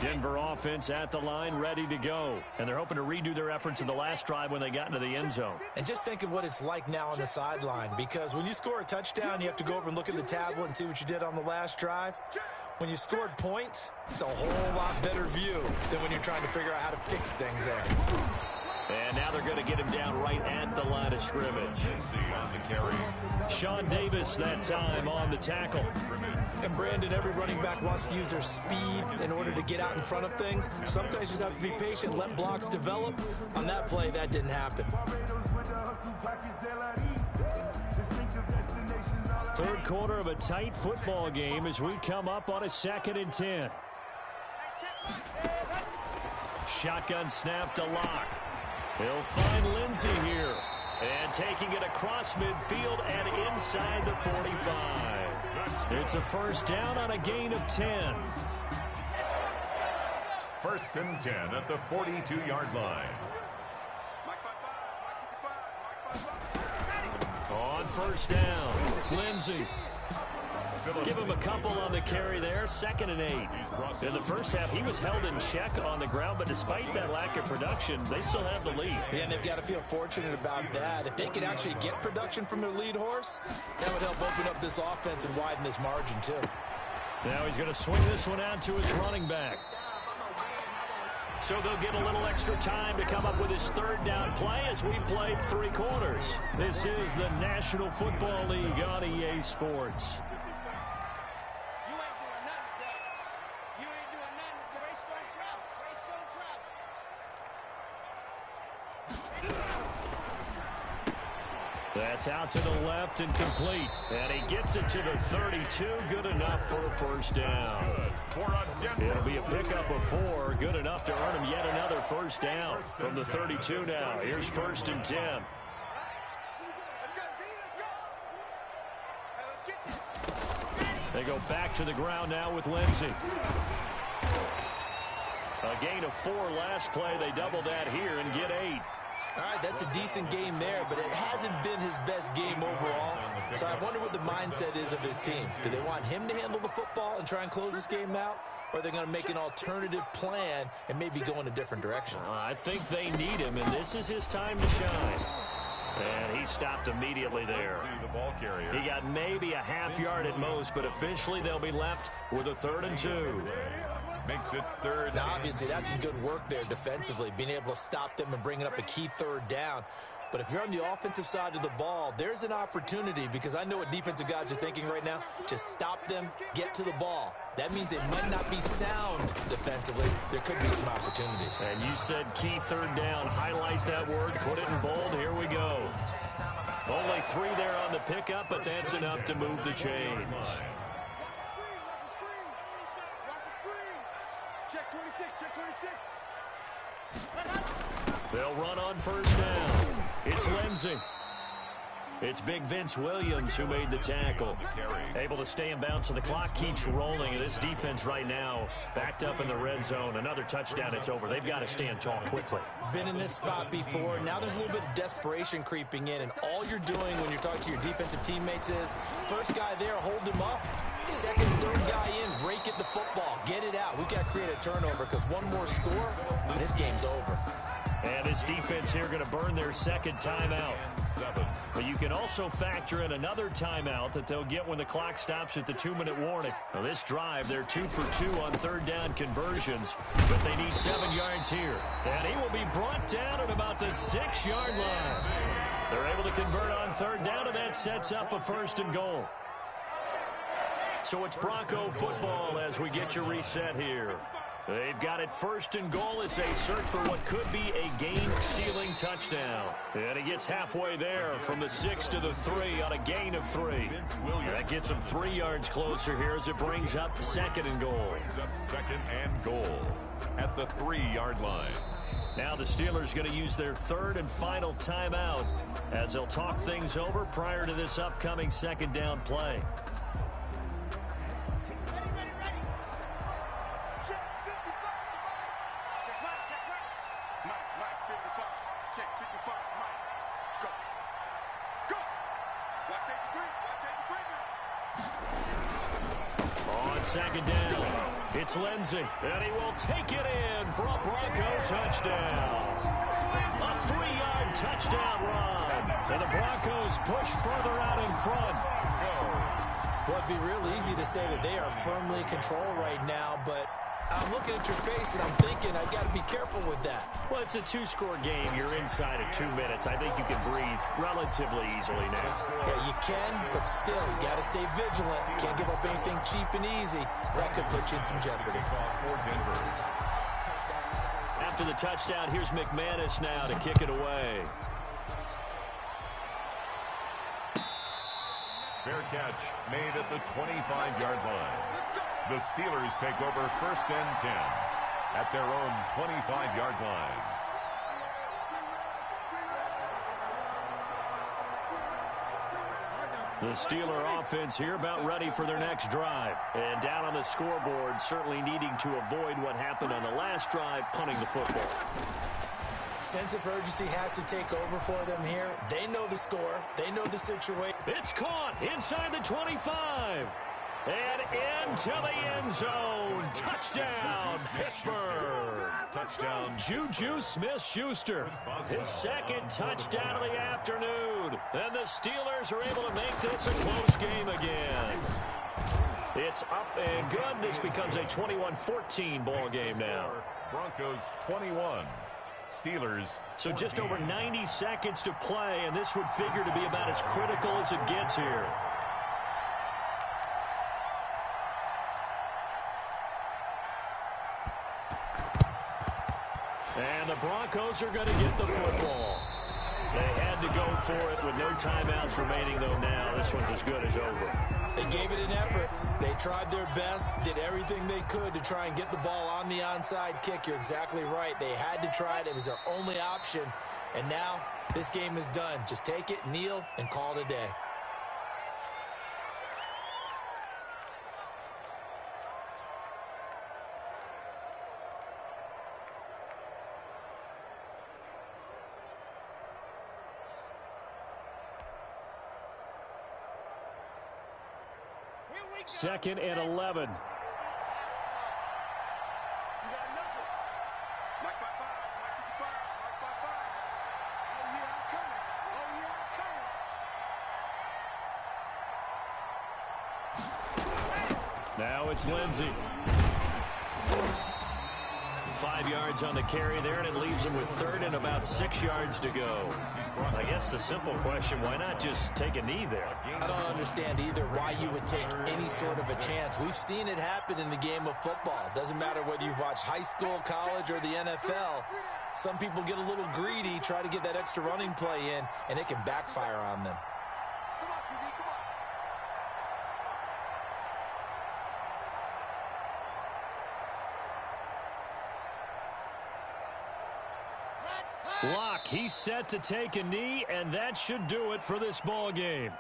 Denver offense at the line, ready to go. And they're hoping to redo their efforts in the last drive when they got into the end zone. And just think of what it's like now on the sideline, because when you score a touchdown, you have to go over and look at the tablet and see what you did on the last drive. When you scored points, it's a whole lot better view than when you're trying to figure out how to fix things there. And now they're going to get him down right at the line of scrimmage. On the carry. Sean Davis that time on the tackle. And Brandon, every running back wants to use their speed in order to get out in front of things. Sometimes you just have to be patient, let blocks develop. On that play, that didn't happen. Third quarter of a tight football game as we come up on a 2nd and 10. Shotgun snap to Locke. He'll find Lindsey here. And taking it across midfield and inside the 45. It's a first down on a gain of 10. First and 10 at the 42-yard line. On first down, Lindsey. Give him a couple on the carry there, 2nd and 8. In the first half, he was held in check on the ground, but despite that lack of production, they still have the lead. Yeah, and they've got to feel fortunate about that. If they could actually get production from their lead horse, that would help open up this offense and widen this margin, too. Now he's going to swing this one out to his running back. So they'll get a little extra time to come up with his 3rd down play as we played 3 quarters. This is the National Football League on EA Sports. That's out to the left and complete. And he gets it to the 32. Good enough for a first down. It'll be a pickup of 4. Good enough to earn him yet another first down from the 32 now. Here's 1st and 10. They go back to the ground now with Lindsey. A gain of 4 last play. They double that here and get 8. All right, that's a decent game there, but it hasn't been his best game overall. So I wonder what the mindset is of his team. Do they want him to handle the football and try and close this game out? Or are they going to make an alternative plan and maybe go in a different direction? I think they need him, and this is his time to shine. And he stopped immediately there. He got maybe a half yard at most, but officially they'll be left with a 3rd and 2. Makes it 3rd. Now, obviously, that's some good work there defensively, being able to stop them and bringing up a key 3rd down. But if you're on the offensive side of the ball, there's an opportunity, because I know what defensive guys are thinking right now. Just stop them, get to the ball. That means they might not be sound defensively. There could be some opportunities. And you said key 3rd down. Highlight that word, put it in bold. Here we go. Only 3 there on the pickup, but that's enough to move the chains. Check 26, check 26. They'll run on first down. It's Lindsey. It's Big Vince Williams who made the tackle. Able to stay in bounds, so the clock keeps rolling. And this defense right now backed up in the red zone. Another touchdown, it's over. They've got to stand tall quickly. Been in this spot before. Now there's a little bit of desperation creeping in. And all you're doing when you're talking to your defensive teammates is, first guy there, hold him up. 2nd, 3rd guy in, rake at the football. Get it out. We've got to create a turnover, because one more score, and this game's over. And his defense here going to burn their 2nd timeout. But you can also factor in another timeout that they'll get when the clock stops at the 2-minute warning. Now this drive, they're 2 for 2 on 3rd down conversions, but they need 7 yards here. And he will be brought down at about the 6-yard line. They're able to convert on 3rd down, and that sets up a 1st and goal. So it's Bronco football as we get your reset here. They've got it 1st and goal as they search for what could be a game-sealing touchdown. And he gets halfway there from the 6 to the 3 on a gain of 3. That gets him 3 yards closer here as it brings up 2nd and goal. Brings up 2nd and goal at the 3-yard line. Now the Steelers going to use their 3rd and final timeout as they'll talk things over prior to this upcoming 2nd down play. On 2nd down, it's Lindsey, and he will take it in for a Bronco touchdown. A 3-yard touchdown run, and the Broncos push further out in front. Well, it'd be real easy to say that they are firmly in control right now, but I'm looking at your face and I'm thinking I've got to be careful with that. Well, it's a 2-score game. You're inside of 2 minutes. I think you can breathe relatively easily now. Yeah, you can, but still, you got to stay vigilant. Can't give up anything cheap and easy. That could put you in some jeopardy. After the touchdown, here's McManus now to kick it away. Fair catch made at the 25-yard line. The Steelers take over 1st and 10 at their own 25-yard line. The Steeler offense here about ready for their next drive. And down on the scoreboard, certainly needing to avoid what happened on the last drive, punting the football. Sense of urgency has to take over for them here. They know the score. They know the situation. It's caught inside the 25. And into the end zone. Touchdown, Pittsburgh. Touchdown. Juju Smith-Schuster, his second touchdown of the afternoon. And the Steelers are able to make this a close game again. It's up and good. This becomes a 21-14 ball game now. Broncos 21. Steelers. So just over 90 seconds to play, and this would figure to be about as critical as it gets here. And the Broncos are going to get the football. They had to go for it with no timeouts remaining, though now. This one's as good as over. They gave it an effort. They tried their best, did everything they could to try and get the ball on the onside kick. You're exactly right. They had to try it. It was their only option. And now this game is done. Just take it, kneel, and call it a day. Second and 11. Now it's Lindsey. 5 yards on the carry there, and it leaves him with third and about 6 yards to go. I guess the simple question, why not just take a knee there? I don't understand either why you would take any sort of a chance. We've seen it happen in the game of football. Doesn't matter whether you've watched high school, college, or the NFL. Some people get a little greedy, try to get that extra running play in, and it can backfire on them. Come on, QB, come on. Locke, he's set to take a knee, and that should do it for this ball game.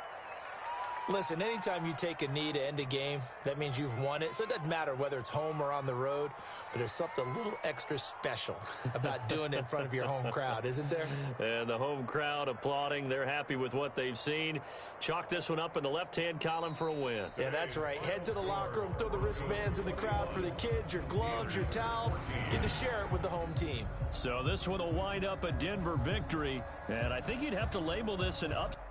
Listen, anytime you take a knee to end a game, that means you've won it. So it doesn't matter whether it's home or on the road, but there's something a little extra special about doing it in front of your home crowd, isn't there? And the home crowd applauding. They're happy with what they've seen. Chalk this one up in the left-hand column for a win. Yeah, that's right. Head to the locker room, throw the wristbands in the crowd for the kids, your gloves, your towels. Get to share it with the home team. So this one will wind up a Denver victory, and I think you'd have to label this an upset.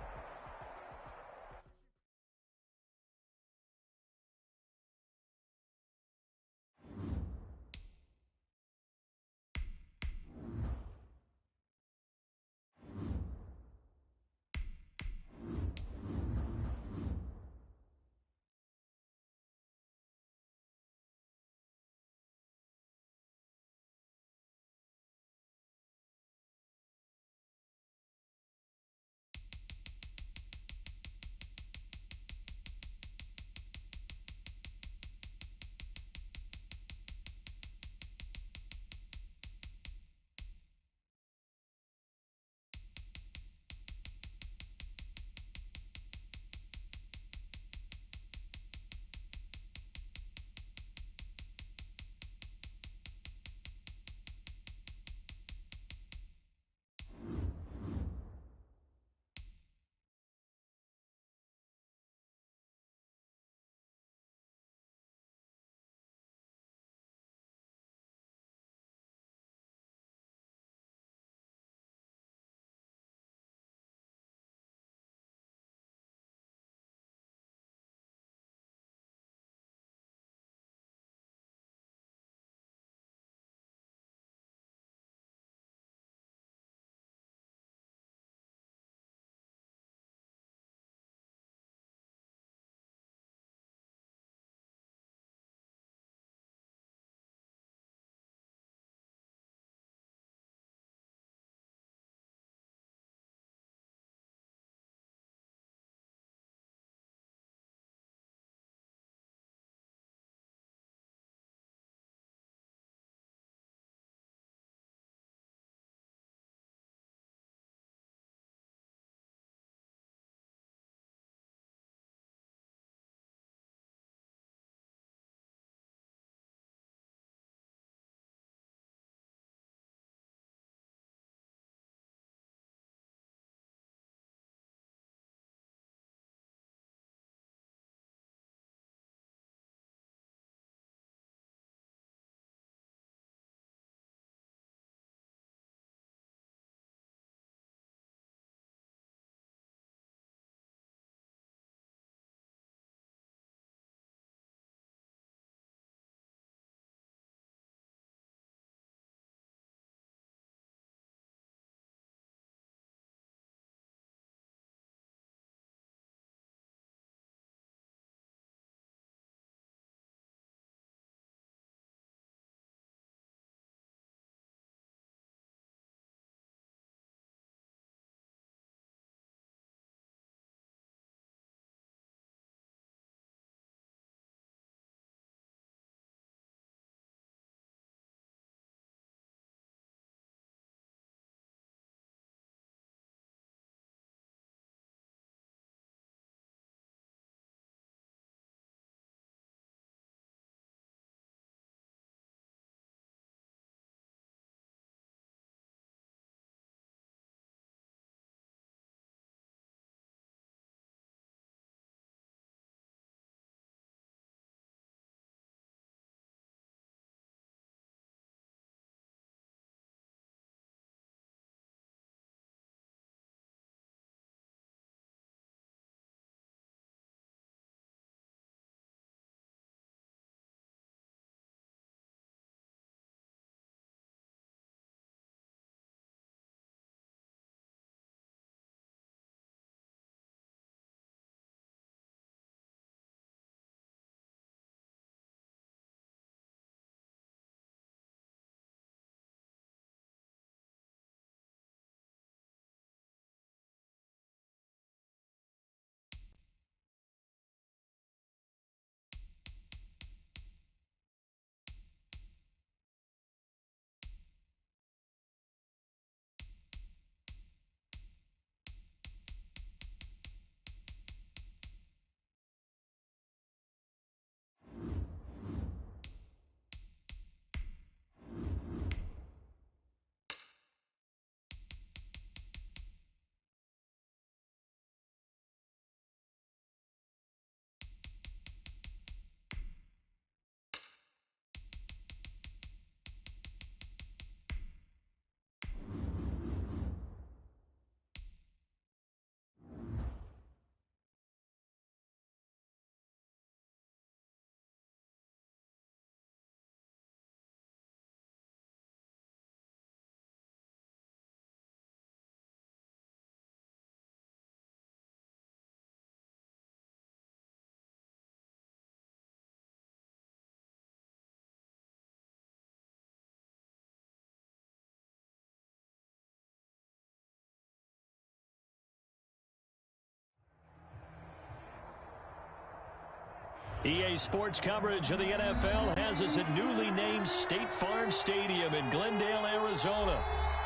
EA Sports coverage of the NFL has us at newly named State Farm Stadium in Glendale, Arizona.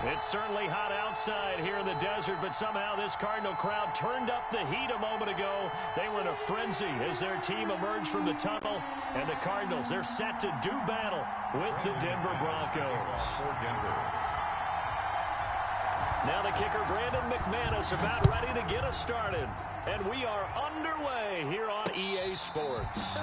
It's certainly hot outside here in the desert, but somehow this Cardinal crowd turned up the heat a moment ago. They were in a frenzy as their team emerged from the tunnel, and the Cardinals, they're set to do battle with the Denver Broncos. Now the kicker, Brandon McManus, about ready to get us started. And we are underway here on EA Sports.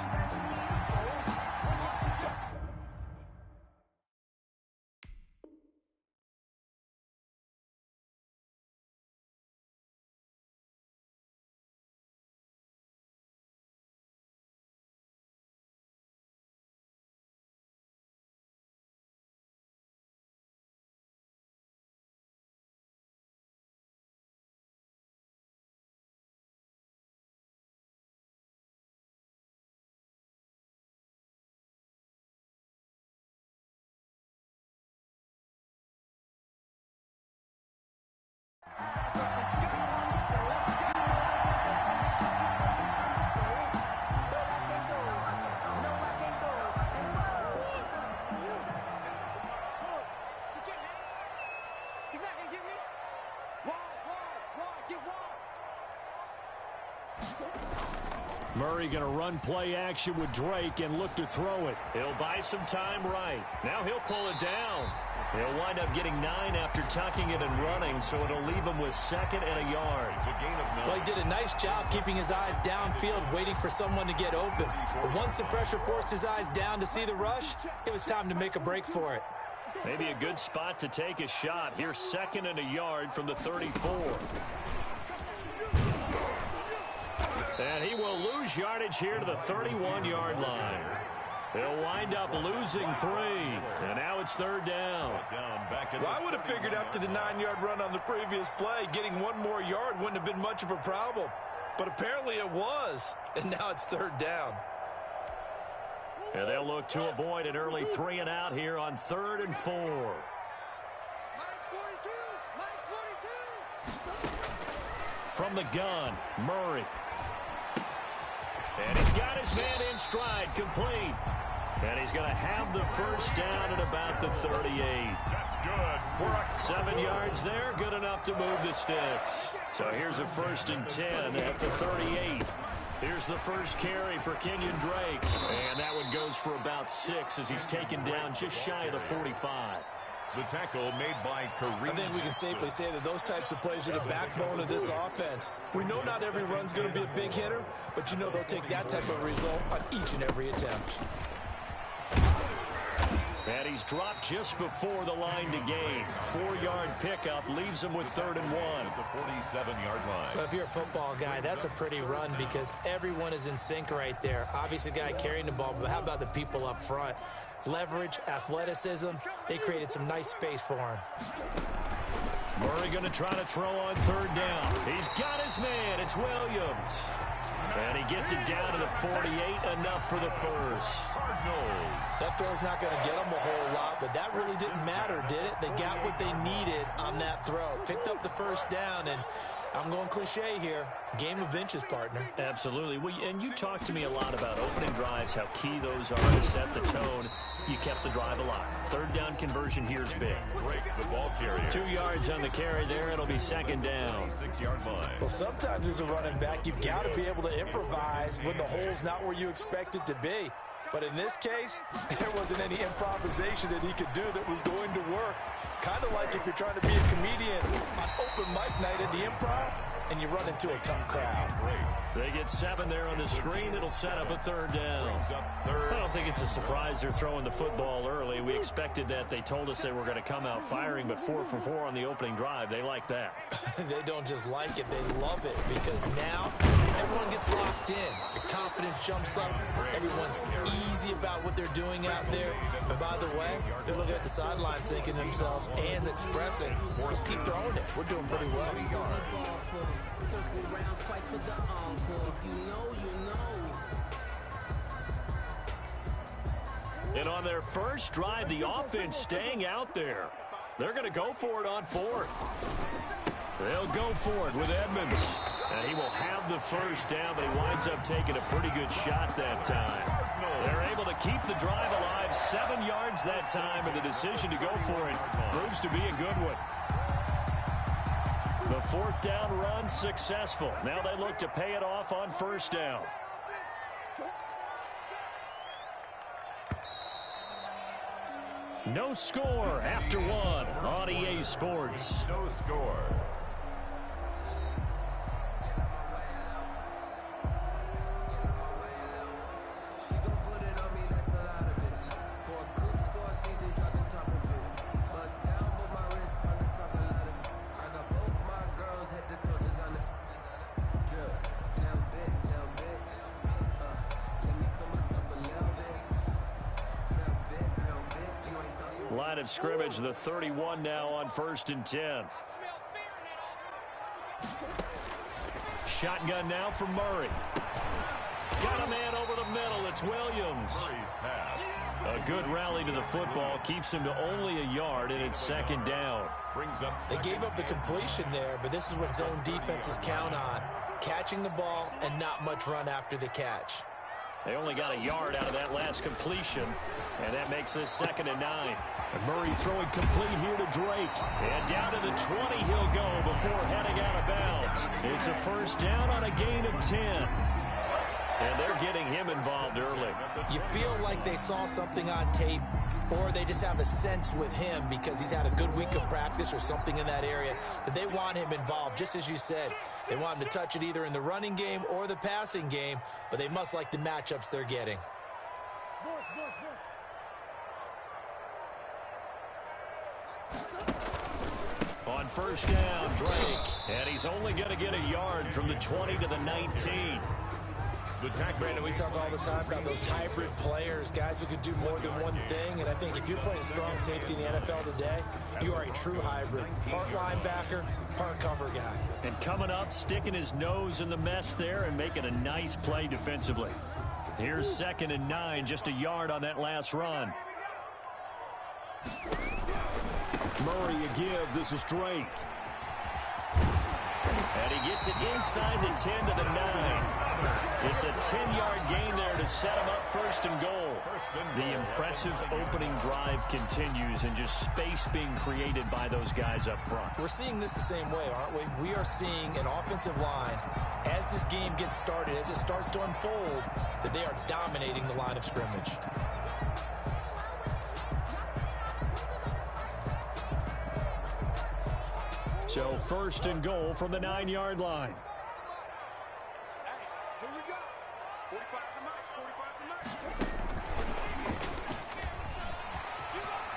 Murray going to run play action with Drake and look to throw it. He'll buy some time right. Now he'll pull it down. He'll wind up getting 9 after tucking it and running, so it'll leave him with 2nd and a yard. It's a gain of 9. Well, he did a nice job keeping his eyes downfield, waiting for someone to get open. But once the pressure forced his eyes down to see the rush, it was time to make a break for it. Maybe a good spot to take a shot. Here's 2nd and a yard from the 34. And he will lose yardage here to the 31-yard line. He'll wind up losing 3. And now it's 3rd down. Well, I would have figured up to the 9-yard run on the previous play. Getting 1 more yard wouldn't have been much of a problem. But apparently it was. And now it's 3rd down. And they'll look to avoid an early 3 and out here on 3rd and 4. From the gun, Murray. And he's got his man in stride, complete. And he's going to have the first down at about the 38. That's good. 7 yards there, good enough to move the sticks. So here's a 1st and 10 at the 38. Here's the first carry for Kenyon Drake. And that one goes for about 6 as he's taken down just shy of the 45. The tackle made by Kareem. I think we can safely say that those types of plays are the backbone of this offense. We know not every run's going to be a big hitter, but you know they'll take that type of result on each and every attempt. And he's dropped just before the line to gain. 4-yard pickup leaves him with 3rd and 1. At the 47-yard line. Well, if you're a football guy, that's a pretty run because everyone is in sync right there. Obviously, the guy carrying the ball, but how about the people up front? Leverage, athleticism, they created some nice space for him. Murray going to try to throw on 3rd down. He's got his man. It's Williams. And he gets it down to the 48, enough for the first. That throw's not going to get them a whole lot, but that really didn't matter, did it? They got what they needed on that throw. Picked up the first down, and I'm going cliche here. Game of inches, partner. Absolutely. Well, and you talked to me a lot about opening drives, how key those are to set the tone. You kept the drive alive. 3rd down conversion here is big. Break the ball carrier. 2 yards on the carry there. It'll be 2nd down. 6-yard line. Well, sometimes as a running back, you've got to be able to improvise when the hole's not where you expect it to be. But in this case, there wasn't any improvisation that he could do that was going to work. Kind of like if you're trying to be a comedian on open mic night at the Improv and you run into a tough crowd. They get 7 there on the screen. It'll set up a 3rd down. I don't think it's a surprise they're throwing the football early. We expected that. They told us they were going to come out firing, but 4 for 4 on the opening drive. They like that. They don't just like it. They love it because now everyone gets locked in. The confidence jumps up. Everyone's easy about what they're doing out there. And by the way, they're looking at the sideline thinking to themselves and expressing, let's keep throwing it. We're doing pretty well. And on their first drive, the offense staying out there. They're going to go for it on 4th. They'll go for it with Edmonds. And he will have the first down, but he winds up taking a pretty good shot that time. They're able to keep the drive alive, 7 yards that time, and the decision to go for it proves to be a good one. The 4th down run successful. Now they look to pay it off on 1st down. No score after 1 on EA Sports. No score. Line of scrimmage, the 31 now on 1st and 10. Shotgun now from Murray. Got a man over the middle. It's Williams. Murray's pass. A good rally to the football keeps him to only a yard, and it's 2nd down. Brings up They gave up the completion there, but this is what zone defenses count on. Catching the ball and not much run after the catch. They only got a yard out of that last completion, and that makes this 2nd and 9. And Murray throwing complete here to Drake. And down to the 20 he'll go before heading out of bounds. It's a 1st down on a gain of 10. And they're getting him involved early. You feel like they saw something on tape, or they just have a sense with him because he's had a good week of practice or something in that area that they want him involved. Just as you said, they want him to touch it either in the running game or the passing game, but they must like the matchups they're getting. On 1st down, Drake. And he's only going to get a yard from the 20 to the 19. Brandon, we talk all the time about those hybrid players, guys who could do more than one thing, and I think if you're playing strong safety in the NFL today, you are a true hybrid. Part linebacker, part cover guy. And coming up, sticking his nose in the mess there and making a nice play defensively. Here's 2nd and 9, just a yard on that last run. Murray a give. This is Drake. And he gets it inside the 10 to the 9. It's a 10-yard gain there to set him up 1st and goal. The impressive opening drive continues, and just space being created by those guys up front. We're seeing this the same way, aren't we? We are seeing an offensive line, as this game gets started, as it starts to unfold, that they are dominating the line of scrimmage. So 1st and goal from the 9-yard line. Hey, here we go. 45 to Mike, 45 to Mike.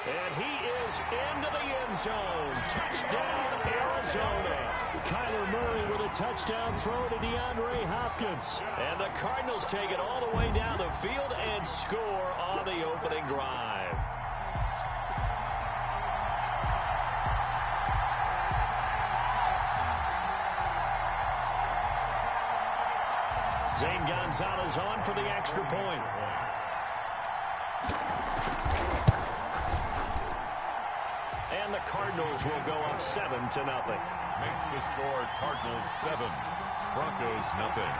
And he is into the end zone. Touchdown, Arizona. Kyler Murray with a touchdown throw to DeAndre Hopkins. And the Cardinals take it all the way down the field and score on the opening drive. Zane Gonzalez on for the extra point. And the Cardinals will go up 7-0. Makes the score Cardinals 7, Broncos nothing.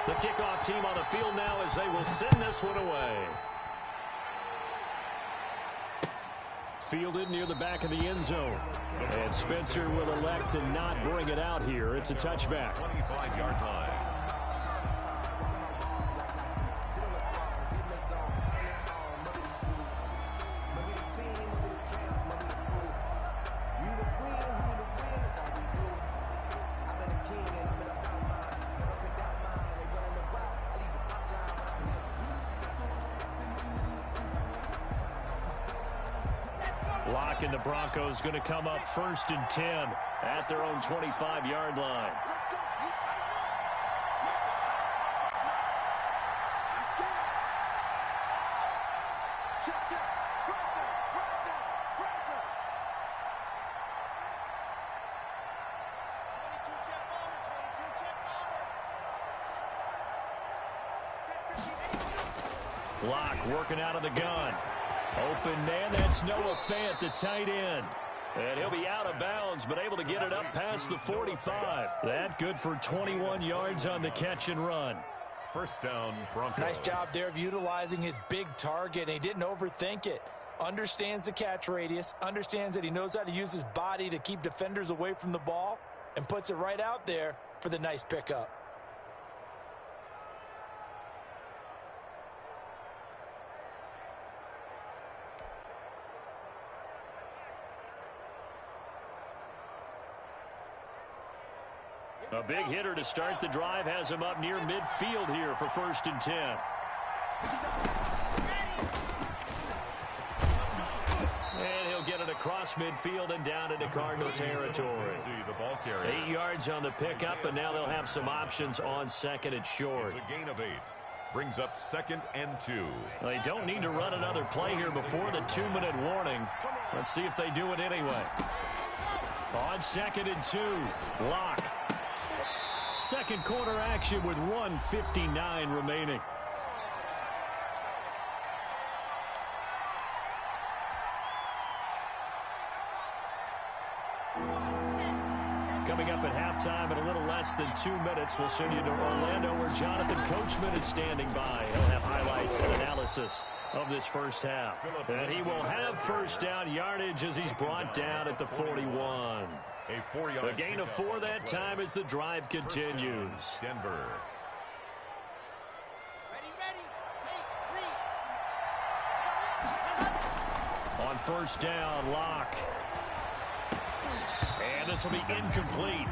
The kickoff team on the field now as they will send this one away. Fielded near the back of the end zone. And Spencer will elect to not bring it out here. It's a touchback. 25-yard line. Lock and the Broncos going to come up 1st and 10 at their own 25-yard line. Let's go. You tighten up. Let's get it. Check, check. Drop down. Drop down. Locke working out of the gun. Open man, that's Noah Fant, the tight end. And he'll be out of bounds, but able to get it up past the 45. That good for 21 yards on the catch and run. First down, Broncos. Nice job there of utilizing his big target, and he didn't overthink it. Understands the catch radius, understands that he knows how to use his body to keep defenders away from the ball, and puts it right out there for the nice pickup. A big hitter to start the drive has him up near midfield here for 1st and 10. And he'll get it across midfield and down into Cardinal territory. 8 yards on the pickup, and now they'll have some options on 2nd and short. It's a gain of 8. Brings up 2nd and 2. They don't need to run another play here before the 2-minute warning. Let's see if they do it anyway. On 2nd and 2, Locke. Second quarter action with 1:59 remaining. Coming up at halftime in a little less than 2 minutes, we'll send you to Orlando where Jonathan Coachman is standing by. He'll have highlights and analysis of this first half. And he will have first down yardage as he's brought down at the 41. A gain of 4 that time as the drive continues. Denver. On first down, Locke. And this will be incomplete.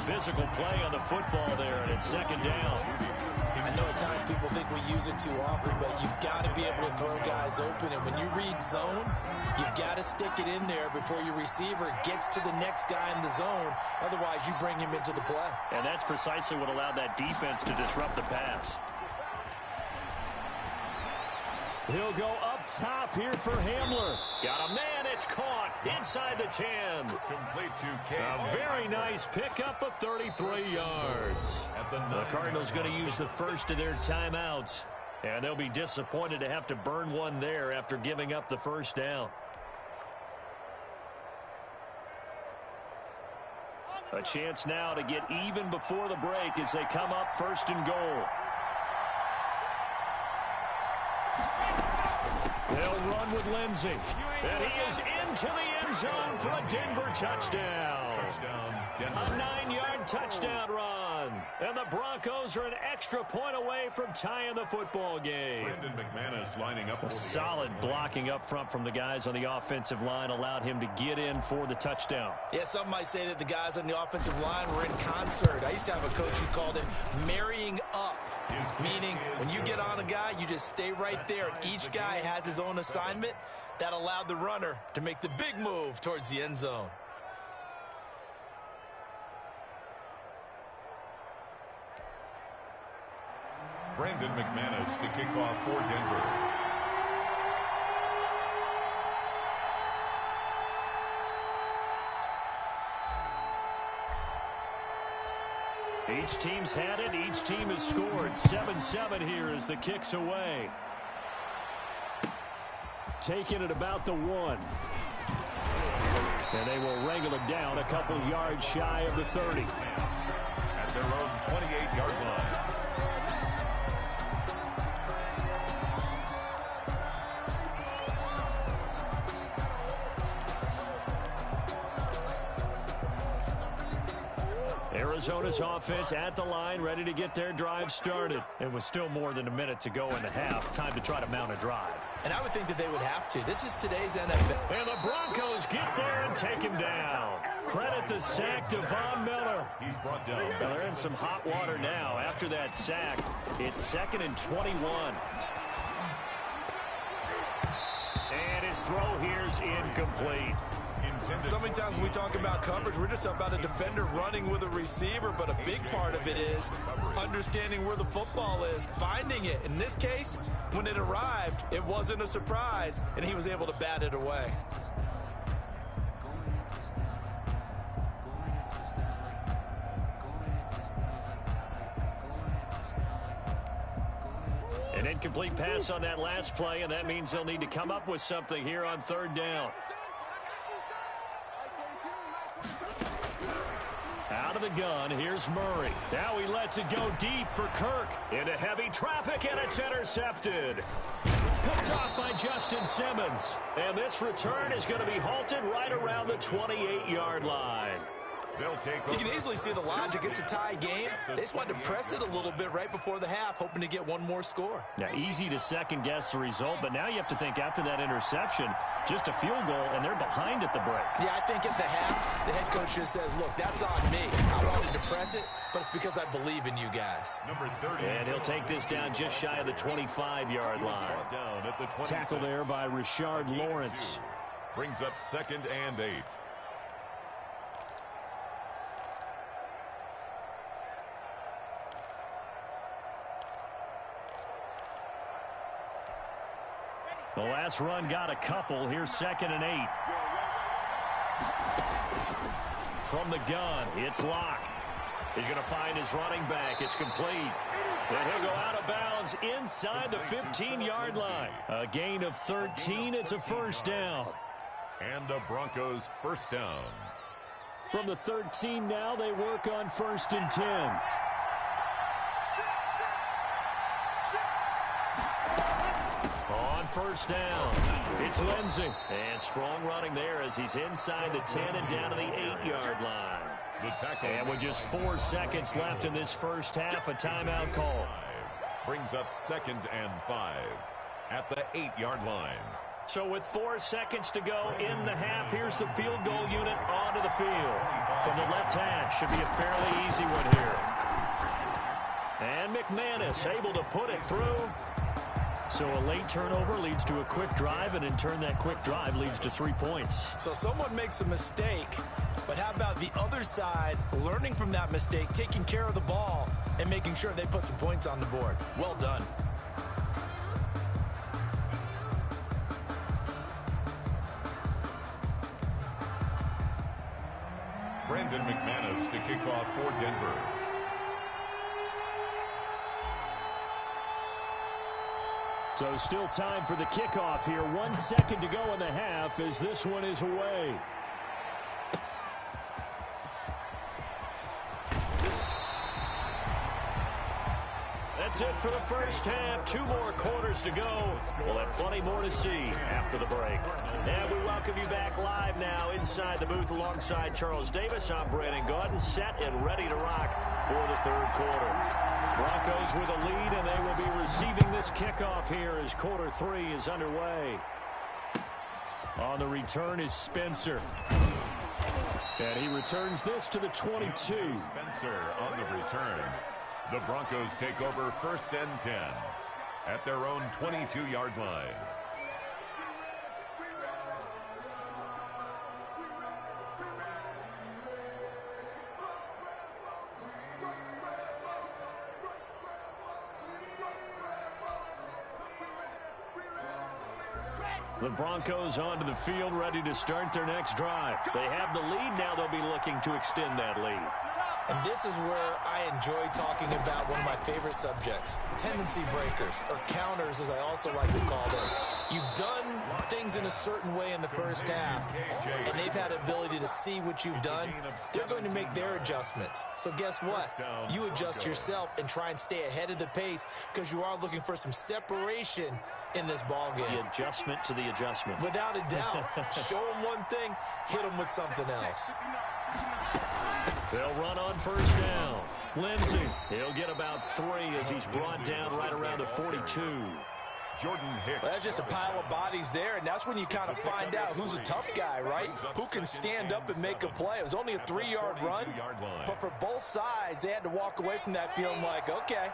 Physical play on the football there, and it's 2nd down. I know at times people think we use it too often, but you've got to be able to throw guys open. And when you read zone, you've got to stick it in there before your receiver gets to the next guy in the zone. Otherwise, you bring him into the play. And that's precisely what allowed that defense to disrupt the pass. He'll go up top here for Hamler. Got a man, it's caught inside the 10. Complete to K. A very nice pickup of 33 yards. The Cardinals going to use the first of their timeouts. And they'll be disappointed to have to burn one there after giving up the first down. A chance now to get even before the break as they come up 1st and goal. They'll run with Lindsey. And he is into the end zone for a Denver touchdown. A 9-yard touchdown run. And the Broncos are an extra point away from tying the football game. Brandon McManus lining up. A solid blocking up front from the guys on the offensive line allowed him to get in for the touchdown. Yeah, some might say that the guys on the offensive line were in concert. I used to have a coach who called it marrying up. Meaning, when you get on a guy, you just stay right there. And each guy has his own assignment. That allowed the runner to make the big move towards the end zone. Brandon McManus to kick off for Denver. Each team's had it. Each team has scored. 7-7 here as the kick's away. Taking it about the 1. And they will wrangle it down a couple yards shy of the 30. At their own 28-yard line. Arizona's offense at the line, ready to get their drive started. It was still more than a minute to go in the half. Time to try to mount a drive. And I would think that they would have to. This is today's NFL. And the Broncos get there and take him down. Credit the sack to Von Miller. He's brought down. Well, they're in some hot water now. After that sack, it's 2nd and 21. And his throw here's incomplete. So many times when we talk about coverage, we're just about a defender running with a receiver, but a big part of it is understanding where the football is, finding it. In this case, when it arrived, it wasn't a surprise, and he was able to bat it away. And in incomplete pass on that last play, and that means they'll need to come up with something here on third down. Out of the gun, here's Murray. Now he lets it go deep for Kirk. Into heavy traffic, and it's intercepted. Picked off by Justin Simmons. And this return is going to be halted right around the 28-yard line. You can easily see the logic. It's a tie game. They just wanted to press it a little bit right before the half, hoping to get one more score. Now, easy to second-guess the result, but now you have to think after that interception, just a field goal, and they're behind at the break. Yeah, I think at the half, the head coach just says, look, that's on me. I wanted to press it, but it's because I believe in you guys. Number 30. And he'll take this down just shy of the 25-yard line. Down at the 26. Tackle there by Richard Lawrence. Brings up 2nd and 8. The last run got a couple. Here's 2nd and 8. From the gun, it's Locke. He's going to find his running back. It's complete. And he'll go out of bounds inside the 15-yard line. A gain of 13. It's a first down. And the Broncos first down. From the 13 now, they work on 1st and 10. On first down, it's Lindsey. And strong running there as he's inside the 10 and down to the 8-yard line. The tackle. And with just 4 seconds left in this first half, a timeout call. Brings up 2nd and 5 at the 8-yard line. So with 4 seconds to go in the half, here's the field goal unit onto the field. From the left hash, should be a fairly easy one here. And McManus able to put it through. So a late turnover leads to a quick drive, and in turn that quick drive leads to 3 points. So someone makes a mistake, but how about the other side learning from that mistake, taking care of the ball, and making sure they put some points on the board? Well done. Brandon McManus to kick off for Denver. So still time for the kickoff here. 1 second to go in the half as this one is away. That's it for the first half. 2 more quarters to go. We'll have plenty more to see after the break. And we welcome you back live now inside the booth alongside Charles Davis. I'm Brandon Gaudin, set and ready to rock for the third quarter. Broncos with a lead, and they will be receiving this kickoff here as quarter 3 is underway. On the return is Spencer. And he returns this to the 22. Spencer on the return. The Broncos take over 1st and 10 at their own 22-yard line. The Broncos onto the field, ready to start their next drive. They have the lead. Now they'll be looking to extend that lead. And this is where I enjoy talking about one of my favorite subjects, tendency breakers, or counters as I also like to call them. You've done things in a certain way in the first half, and they've had ability to see what you've done. They're going to make their adjustments. So guess what? You adjust yourself and try and stay ahead of the pace because you are looking for some separation in this ball game. The adjustment to the adjustment. Without a doubt. Show them one thing, hit them with something else. They'll run on first down. Lindsey, he'll get about 3 as he's brought down right around the 42. Jordan Hicks. Well, that's just a pile of bodies there, and that's when you kind of find out who's a tough guy, right? Who can stand up and make a play. It was only a 3-yard run, but for both sides, they had to walk away from that feeling like, okay,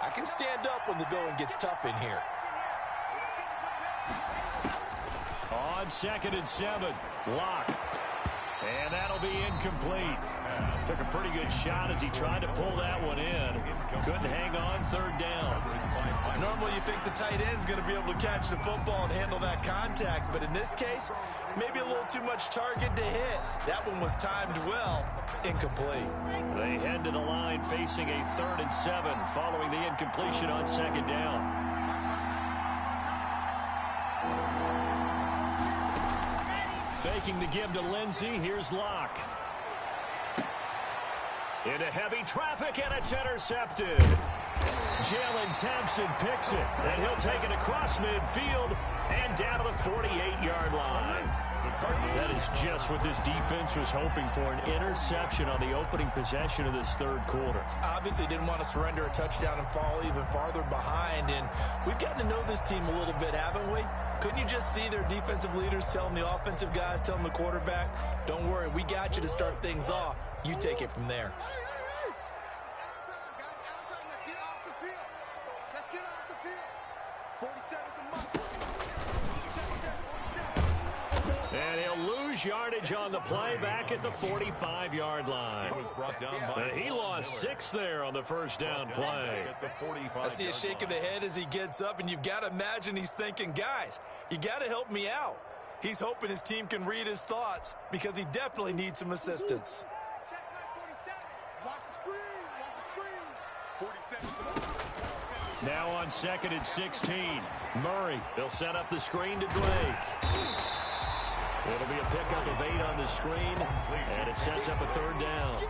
I can stand up when the going gets tough in here. On 2nd and 7, Locke. And that'll be incomplete. Took a pretty good shot as he tried to pull that one in. Couldn't hang on 3rd down. Normally you think the tight end's going to be able to catch the football and handle that contact, but in this case, maybe a little too much target to hit. That one was timed well. Incomplete. They head to the line facing a 3rd and 7 following the incompletion on 2nd down. faking the give to Lindsey. Here's Locke. Into heavy traffic, and it's intercepted. Jalen Thompson picks it, and he'll take it across midfield and down to the 48-yard line. That is just what this defense was hoping for, an interception on the opening possession of this third quarter. Obviously didn't want to surrender a touchdown and fall even farther behind, and we've gotten to know this team a little bit, haven't we? Couldn't you just see their defensive leaders telling the offensive guys, telling the quarterback, don't worry, we got you to start things off. You take it from there. And he'll lose yardage on the play back at the 45-yard line. He lost 6 there on the first down play. I see a shake of the head as he gets up, and you've got to imagine he's thinking, guys, you got to help me out. He's hoping his team can read his thoughts because he definitely needs some assistance. Now on 2nd and 16. Murray, they'll set up the screen to Drake. It'll be a pickup of 8 on the screen, and it sets up a 3rd down.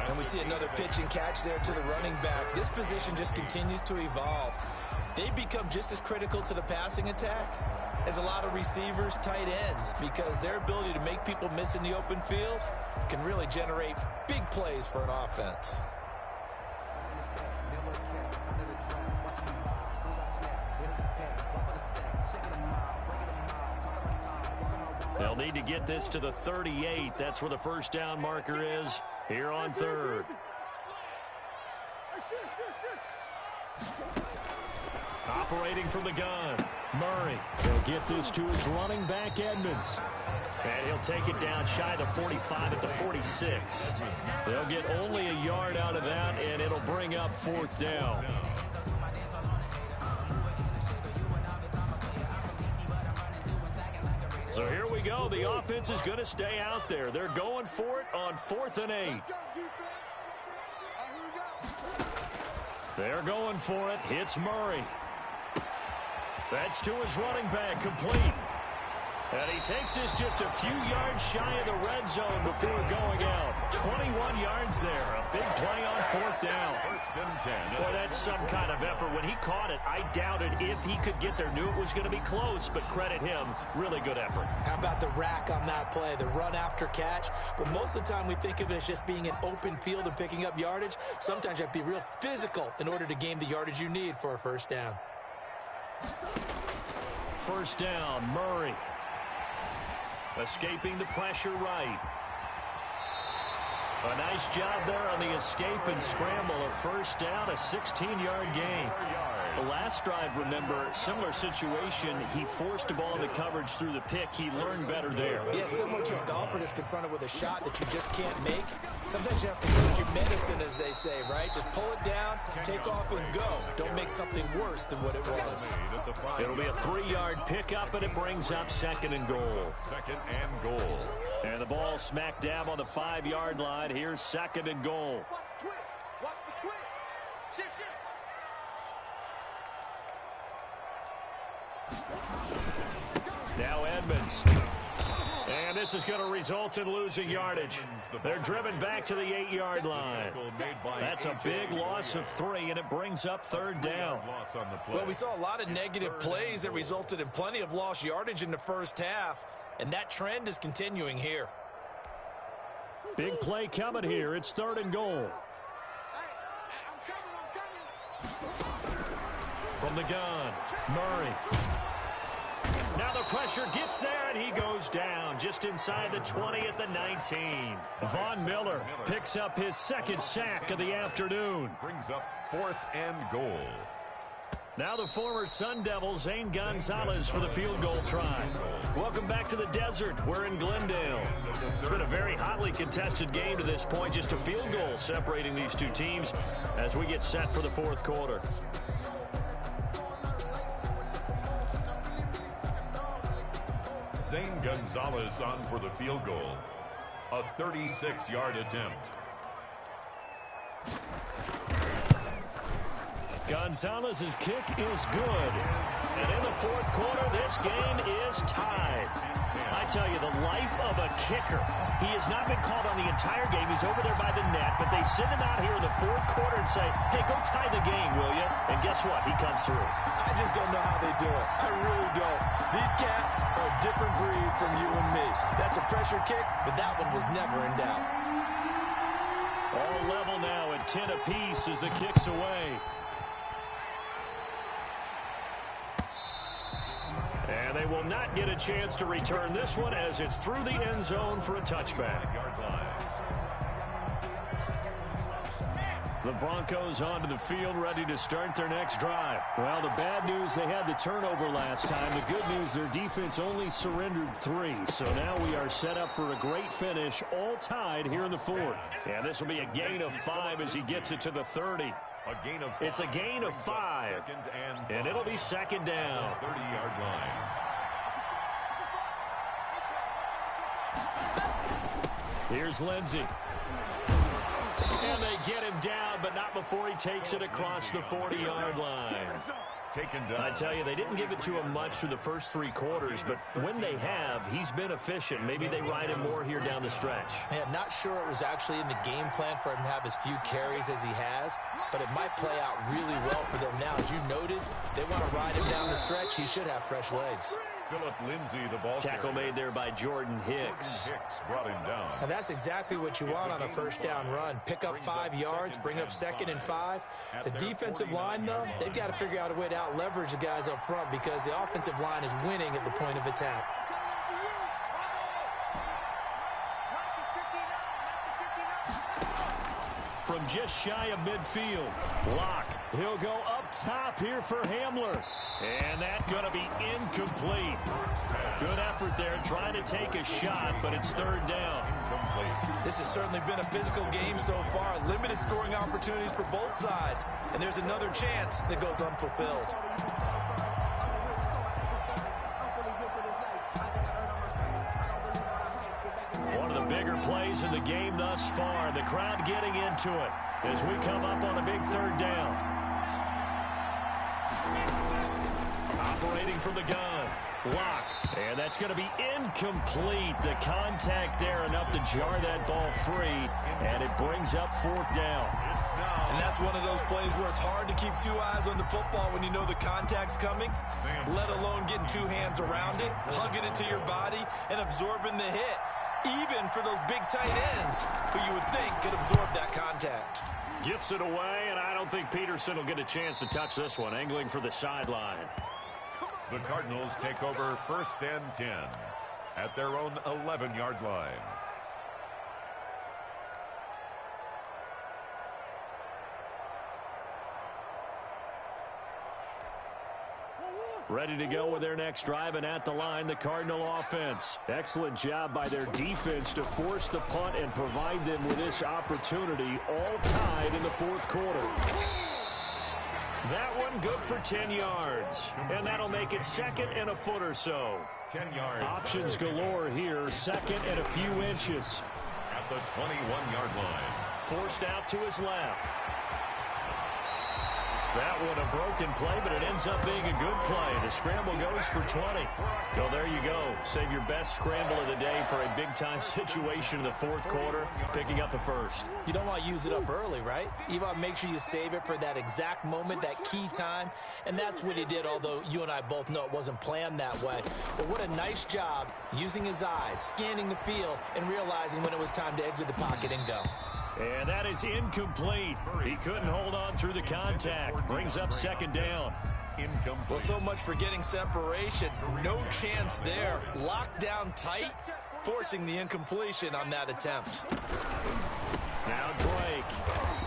And we see another pitch and catch there to the running back. This position just continues to evolve. They become just as critical to the passing attack as a lot of receivers, tight ends, because their ability to make people miss in the open field can really generate big plays for an offense. They'll need to get this to the 38. That's where the first down marker is here on 3rd. Operating from the gun. Murray. He'll get this to his running back, Edmonds. And he'll take it down shy of the 45 at the 46. They'll get only a yard out of that, and it'll bring up 4th down. So here we go. The offense is going to stay out there. They're going for it on 4th and 8. They're going for it. Hits Murray. That's to his running back, complete. And he takes this just a few yards shy of the red zone before going out. 21 yards there. A big play on 4th down. Boy, that's some kind of effort. When he caught it, I doubted if he could get there. Knew it was going to be close, but credit him. Really good effort. How about the rack on that play, the run after catch? But most of the time we think of it as just being an open field and picking up yardage. Sometimes you have to be real physical in order to gain the yardage you need for a first down. First down, Murray. Escaping the pressure right. A nice job there on the escape and scramble. A first down, a 16-yard gain. The last drive, remember, similar situation. He forced a ball into coverage through the pick. He learned better there. Yeah, similar to a golfer that's confronted with a shot that you just can't make. Sometimes you have to take your medicine, as they say, right? Just pull it down, take off, and go. Don't make something worse than what it was. It'll be a 3-yard pickup, and it brings up 2nd and goal. 2nd and goal. And the ball smack dab on the 5-yard line. Here's 2nd and goal. Watch the twitch. Shift. Now Edmonds. And this is going to result in losing yardage. They're driven back to the 8-yard line. That's a big loss of 3, and it brings up 3rd down. Well, we saw a lot of negative plays that resulted in plenty of lost yardage in the first half, and that trend is continuing here. Big play coming here. It's 3rd and goal. I'm coming. From the gun, Murray. Now the pressure gets there, and he goes down just inside the 20 at the 19. Von Miller picks up his 2nd sack of the afternoon. Brings up 4th and goal. Now the former Sun Devil, Zane Gonzalez, for the field goal try. Welcome back to the desert. We're in Glendale. It's been a very hotly contested game to this point. Just a field goal separating these two teams as we get set for the 4th quarter. Zane Gonzalez on for the field goal. A 36-yard attempt. Gonzalez's kick is good. And in the fourth quarter, this game is tied. I tell you, the life of a kicker. He has not been called on the entire game. He's over there by the net, but they send him out here in the fourth quarter and say, hey, go tie the game, will you? And guess what? He comes through. I just don't know how they do it. I really don't. These cats are a different breed from you and me. That's a pressure kick, but that one was never in doubt. All level now at 10 apiece as the kick's away. And they will not get a chance to return this one as it's through the end zone for a touchback. The Broncos onto the field ready to start their next drive. Well, the bad news, they had the turnover last time. The good news, their defense only surrendered 3. So now we are set up for a great finish, all tied here in the fourth. And this will be a gain of 5 as he gets it to the 30. It's a gain of 5, and it'll be second down. 30-yard line. Here's Lindsey. And they get him down, but not before he takes it across the 40-yard line. I tell you, they didn't give it to him much through the first 3 quarters, but when they have, he's been efficient. Maybe they ride him more here down the stretch. Yeah, not sure it was actually in the game plan for him to have as few carries as he has, but it might play out really well for them now. As you noted, they want to ride him down the stretch. He should have fresh legs. Philip Lindsay, the ball Tackle made there by Jordan Hicks. Brought him down. And that's exactly what you want on a first down run. Pick up 5 yards, bring up 2nd and 5. The defensive line, though, they've got to figure out a way to out-leverage the guys up front because the offensive line is winning at the point of attack. From just shy of midfield, Locke. He'll go up top here for Hamler. And that's going to be incomplete. Good effort there trying to take a shot, but it's third down. This has certainly been a physical game so far. Limited scoring opportunities for both sides. And there's another chance that goes unfulfilled. One of the bigger plays in the game thus far. The crowd getting into it as we come up on a big third down. Operating from the gun. Lock. And that's going to be incomplete. The contact there enough to jar that ball free. And it brings up fourth down. And that's one of those plays where it's hard to keep 2 eyes on the football when you know the contact's coming, let alone getting 2 hands around it, hugging it to your body, and absorbing the hit. Even for those big tight ends who you would think could absorb that contact. Gets it away, and I don't think Peterson will get a chance to touch this one. Angling for the sideline. The Cardinals take over 1st and 10 at their own 11-yard line. Ready to go with their next drive, and at the line, the Cardinal offense. Excellent job by their defense to force the punt and provide them with this opportunity, all tied in the fourth quarter. That one good for 10 yards, and that'll make it 2nd and a foot or so. 10 yards. Options galore here, 2nd and a few inches. At the 21-yard line. Forced out to his left. That one a broken play, but it ends up being a good play. The scramble goes for 20. So there you go. Save your best scramble of the day for a big-time situation in the fourth quarter, picking up the first. You don't want to use it up early, right? You want to make sure you save it for that exact moment, that key time. And that's what he did, although you and I both know it wasn't planned that way. But what a nice job using his eyes, scanning the field, and realizing when it was time to exit the pocket and go. And that is incomplete. He couldn't hold on through the contact. Brings up 2nd down. Well, so much for getting separation. No chance there. Locked down tight, forcing the incompletion on that attempt. Now Drake.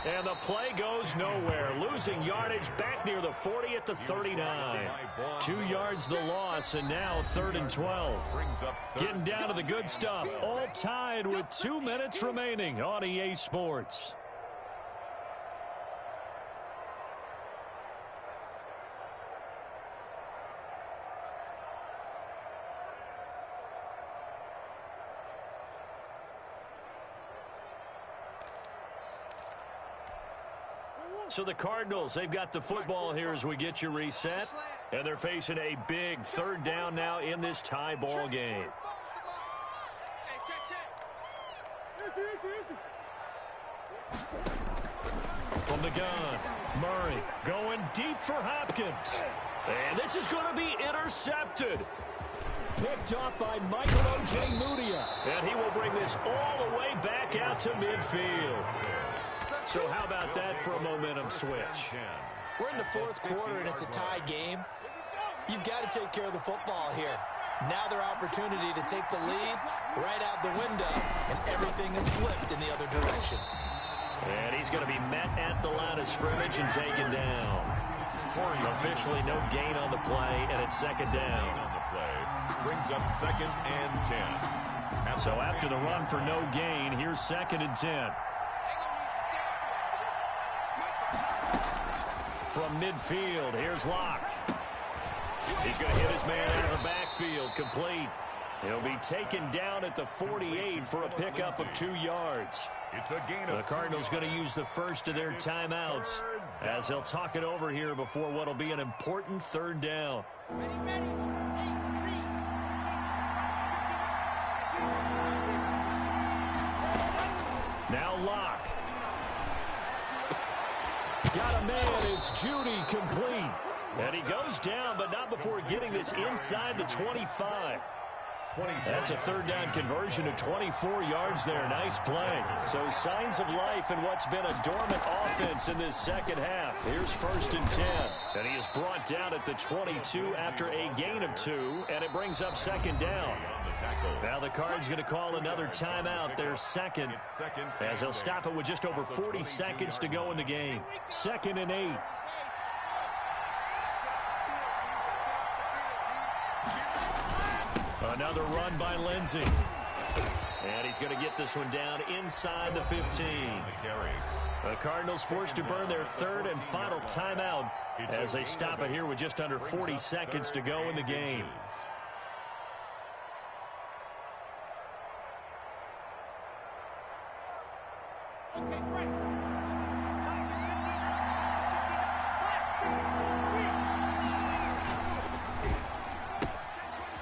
And the play goes nowhere. Losing yardage back near the 40 at the 39. 2 yards the loss, and now 3rd and 12. Getting down to the good stuff. All tied with 2 minutes remaining on EA Sports. So the Cardinals, they've got the football here as we get you reset. And they're facing a big third down now in this tie ball game. From the gun, Murray going deep for Hopkins. And this is going to be intercepted. Picked off by Michael O.J. Mudia. And he will bring this all the way back out to midfield. So how about that for a momentum switch? We're in the fourth quarter, and it's a tie game. You've got to take care of the football here. Now their opportunity to take the lead right out the window, and everything is flipped in the other direction. And he's going to be met at the line of scrimmage and taken down. Officially no gain on the play, and it's second down. Brings up 2nd and 10. So after the run for no gain, here's 2nd and 10. From midfield, here's Locke. He's going to hit his man out of the backfield, complete. He'll be taken down at the 48 for a pickup of 2 yards. It's a gain of The Cardinals going to use the first of their timeouts as they'll talk it over here before what will be an important third down. Now Locke. Got a man, it's Judy, complete. And he goes down, but not before getting this inside the 25. That's a third down conversion to 24 yards there. Nice play. So signs of life in what's been a dormant offense in this second half. Here's 1st and 10. And he is brought down at the 22 after a gain of 2, and it brings up 2nd down. Now the Cards going to call another timeout, their second, as they'll stop it with just over 40 seconds to go in the game. 2nd and 8. Another run by Lindsey. And he's going to get this one down inside the 15. The Cardinals forced to burn their third and final timeout as they stop it here with just under 40 seconds to go in the game.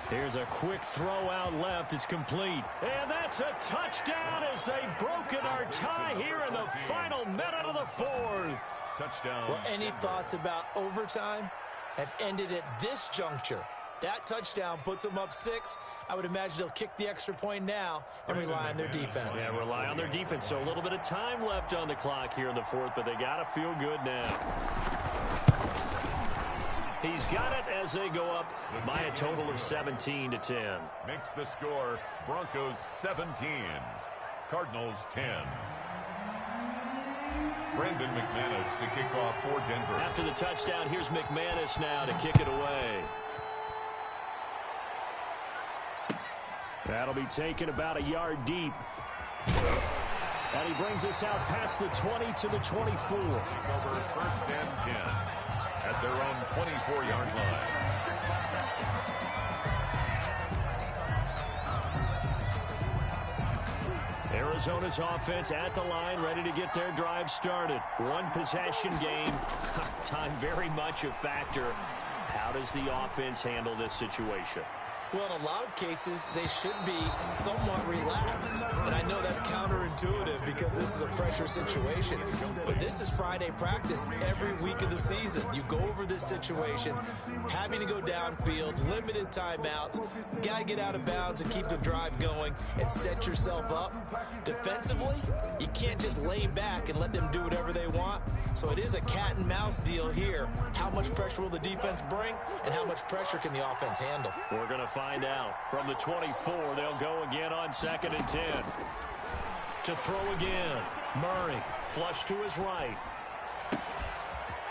Here's a quick throw out left. It's complete. And that's a touchdown as they've broken our tie here in the final minute of the fourth. Touchdown. Well, any thoughts about overtime have ended at this juncture. That touchdown puts them up 6. I would imagine they'll kick the extra point now and rely on their defense. Yeah, rely on their defense. So a little bit of time left on the clock here in the fourth, but they got to feel good now. He's got it as they go up by a total of 17 to 10. Makes the score Broncos 17, Cardinals 10. Brandon McManus to kick off for Denver. After the touchdown, here's McManus now to kick it away. That'll be taken about a yard deep. And he brings us out past the 20 to the 24. Take over 1st and 10 at their own 24-yard line. Arizona's offense at the line, ready to get their drive started. One possession game. Time very much a factor. How does the offense handle this situation? Well, in a lot of cases, they should be somewhat relaxed. And I know that's counterintuitive because this is a pressure situation. But this is Friday practice every week of the season. You go over this situation, having to go downfield, limited timeouts, got to get out of bounds and keep the drive going and set yourself up. Defensively, you can't just lay back and let them do whatever they want. So it is a cat and mouse deal here. How much pressure will the defense bring and how much pressure can the offense handle? We're going to find out. From the 24, they'll go again on 2nd and 10. To throw again. Murray, flush to his right.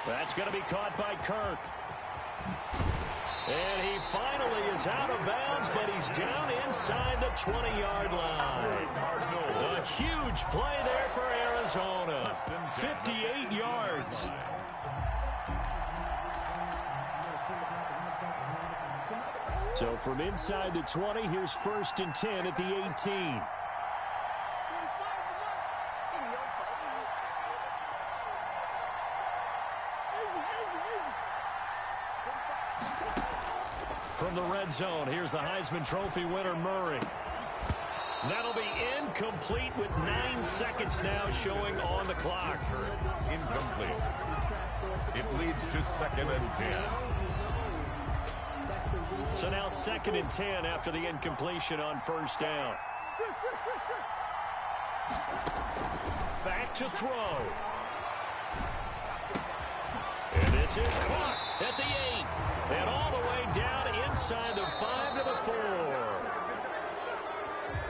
That's going to be caught by Kirk. And he finally is out of bounds, but he's down inside the 20-yard line. A huge play there for Arizona. 58 yards. So from inside the 20, here's 1st and 10 at the 18. From the red zone, here's the Heisman Trophy winner, Murray. That'll be incomplete with 9 seconds now showing on the clock. Incomplete. It leads to 2nd and 10. So now 2nd and 10 after the incompletion on first down. Back to throw. And this is caught at the 8. And all the way down inside the 5 to the 4.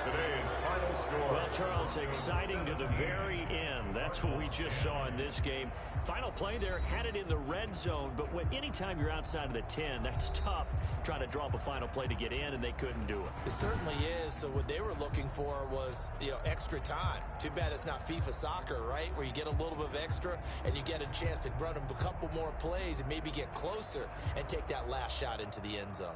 Today's final score. Well, Charles, exciting to the very end. That's what we just saw in this game. Final play there, had it in the red zone, but anytime you're outside of the 10, that's tough trying to draw up a final play to get in, and they couldn't do it. It certainly is. So what they were looking for was, extra time. Too bad it's not FIFA soccer, right, where you get a little bit of extra and you get a chance to run a couple more plays and maybe get closer and take that last shot into the end zone.